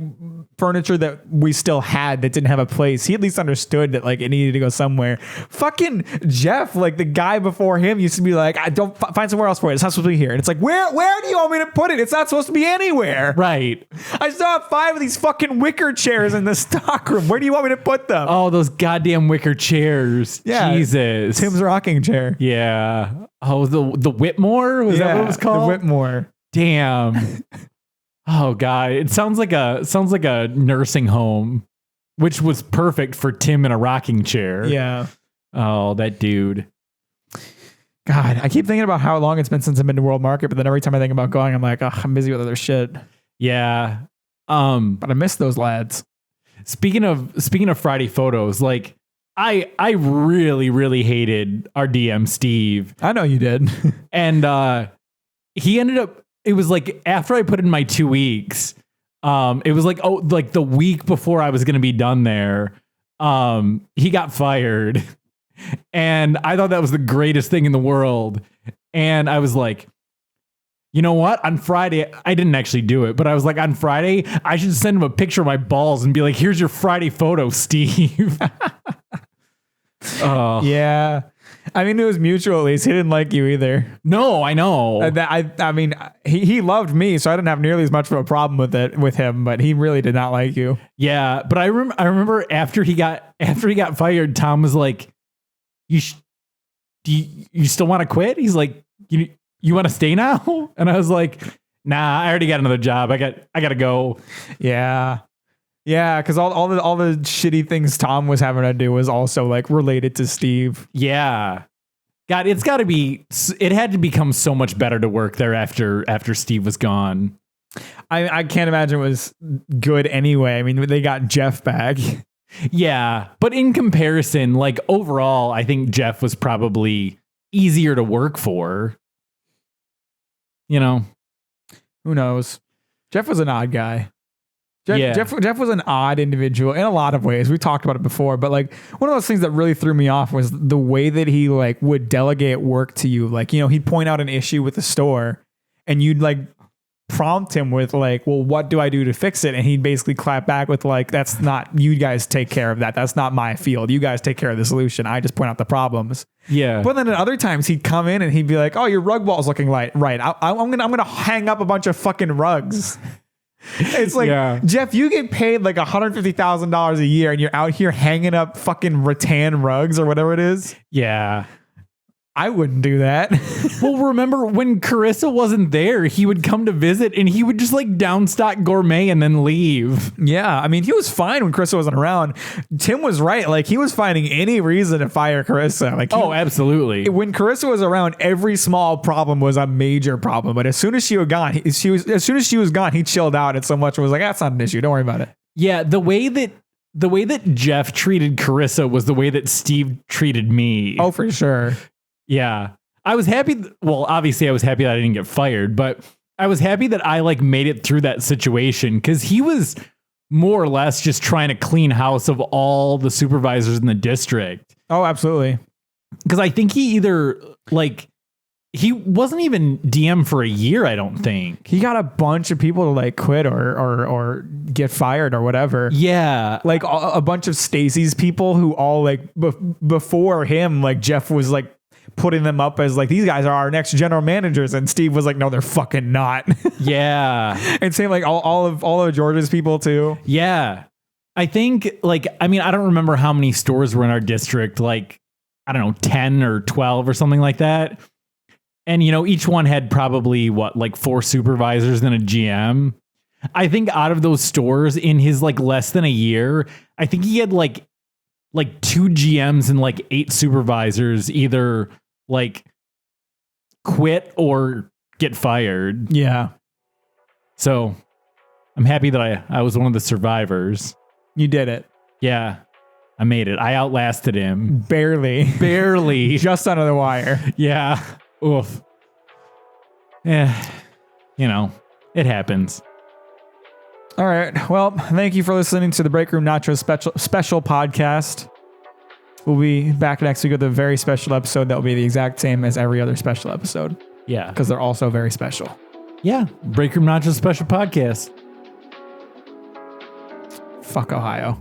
furniture that we still had that didn't have a place. He at least understood that like it needed to go somewhere. Fucking Jeff, like the guy before him, used to be like, I don't find somewhere else for it. It's not supposed to be here. And it's like, where do you want me to put it? It's not supposed to be anywhere. Right. I still have 5 of these fucking wicker chairs in the stock room. Where do you want me to put them? Oh, those goddamn wicker chairs. Yeah, Jesus. Tim's rocking chair. Yeah. Oh, the Whitmore? Was that what it was called? The Whitmore. Damn. Oh God. It sounds like a nursing home, which was perfect for Tim in a rocking chair. Yeah. Oh, that dude. God, I keep thinking about how long it's been since I've been to World Market, but then every time I think about going, I'm like, oh, I'm busy with other shit. Yeah. But I miss those lads. Speaking of Friday photos, like I really, really hated our DM Steve. I know you did. And he ended up, it was like after I put in my 2 weeks, it was like the week before I was gonna be done there, he got fired. And I thought that was the greatest thing in the world. And I was like, you know what? On Friday, I didn't actually do it, but I was like, on Friday, I should send him a picture of my balls and be like, here's your Friday photo, Steve. Oh. Yeah. I mean, it was mutual at least. He didn't like you either. No, I know. I mean, he loved me, so I didn't have nearly as much of a problem with him, but he really did not like you. Yeah, but I remember after he got fired, Tom was like, do you still want to quit? He's like, you want to stay now? And I was like, nah, I already got another job. I got to go. Yeah. Yeah, because all the shitty things Tom was having to do was also like related to Steve. Yeah. God, it had to become so much better to work there after Steve was gone. I can't imagine it was good anyway. I mean, they got Jeff back. Yeah, but in comparison, like overall, I think Jeff was probably easier to work for. You know, who knows? Jeff was an odd guy. Jeff was an odd individual in a lot of ways. We talked about it before, but like one of those things that really threw me off was the way that he like would delegate work to you. Like, you know, he'd point out an issue with the store and you'd like prompt him with like, well, what do I do to fix it? And he'd basically clap back with like, that's not, you guys take care of that. That's not my field. You guys take care of the solution. I just point out the problems. Yeah. But then at other times he'd come in and he'd be like, oh, your rug wall's looking right. I'm gonna hang up a bunch of fucking rugs. It's like, yeah. Jeff, you get paid like $150,000 a year and you're out here hanging up fucking rattan rugs or whatever it is. Yeah. I wouldn't do that. Well, remember when Carissa wasn't there, he would come to visit and he would just like downstock gourmet and then leave. Yeah. I mean, he was fine when Carissa wasn't around. Tim was right. Like he was finding any reason to fire Carissa. Like, absolutely. When Carissa was around, every small problem was a major problem. But as soon as she was gone, he chilled out and so much was like, that's not an issue. Don't worry about it. Yeah. The way that Jeff treated Carissa was the way that Steve treated me. Oh, for sure. Yeah. I was happy. Well, obviously I was happy that I didn't get fired, but I was happy that I like made it through that situation because he was more or less just trying to clean house of all the supervisors in the district. Oh, absolutely. Because I think he wasn't even DM for a year. I don't think he got a bunch of people to like quit or get fired or whatever. Yeah. Like a bunch of Stacy's people who all like before him, like Jeff was like putting them up as like, these guys are our next general managers. And Steve was like, no, they're fucking not. Yeah. And same like all of George's people too. Yeah. I think like, I mean, I don't remember how many stores were in our district, like, I don't know, 10 or 12 or something like that. And, you know, each one had probably like 4 supervisors and a GM. I think out of those stores in his like less than a year, I think he had like 2 GMs and like 8 supervisors either like quit or get fired. Yeah. So I'm happy that I was one of the survivors. You did it. Yeah. I made it. I outlasted him. Barely. Just under the wire. Yeah. Oof. Yeah. You know, it happens. All right. Well, thank you for listening to the Breakroom Nachos special podcast. We'll be back next week with a very special episode that will be the exact same as every other special episode. Yeah. because they're also very special. Yeah. Breakroom Nachos special podcast. Fuck Ohio.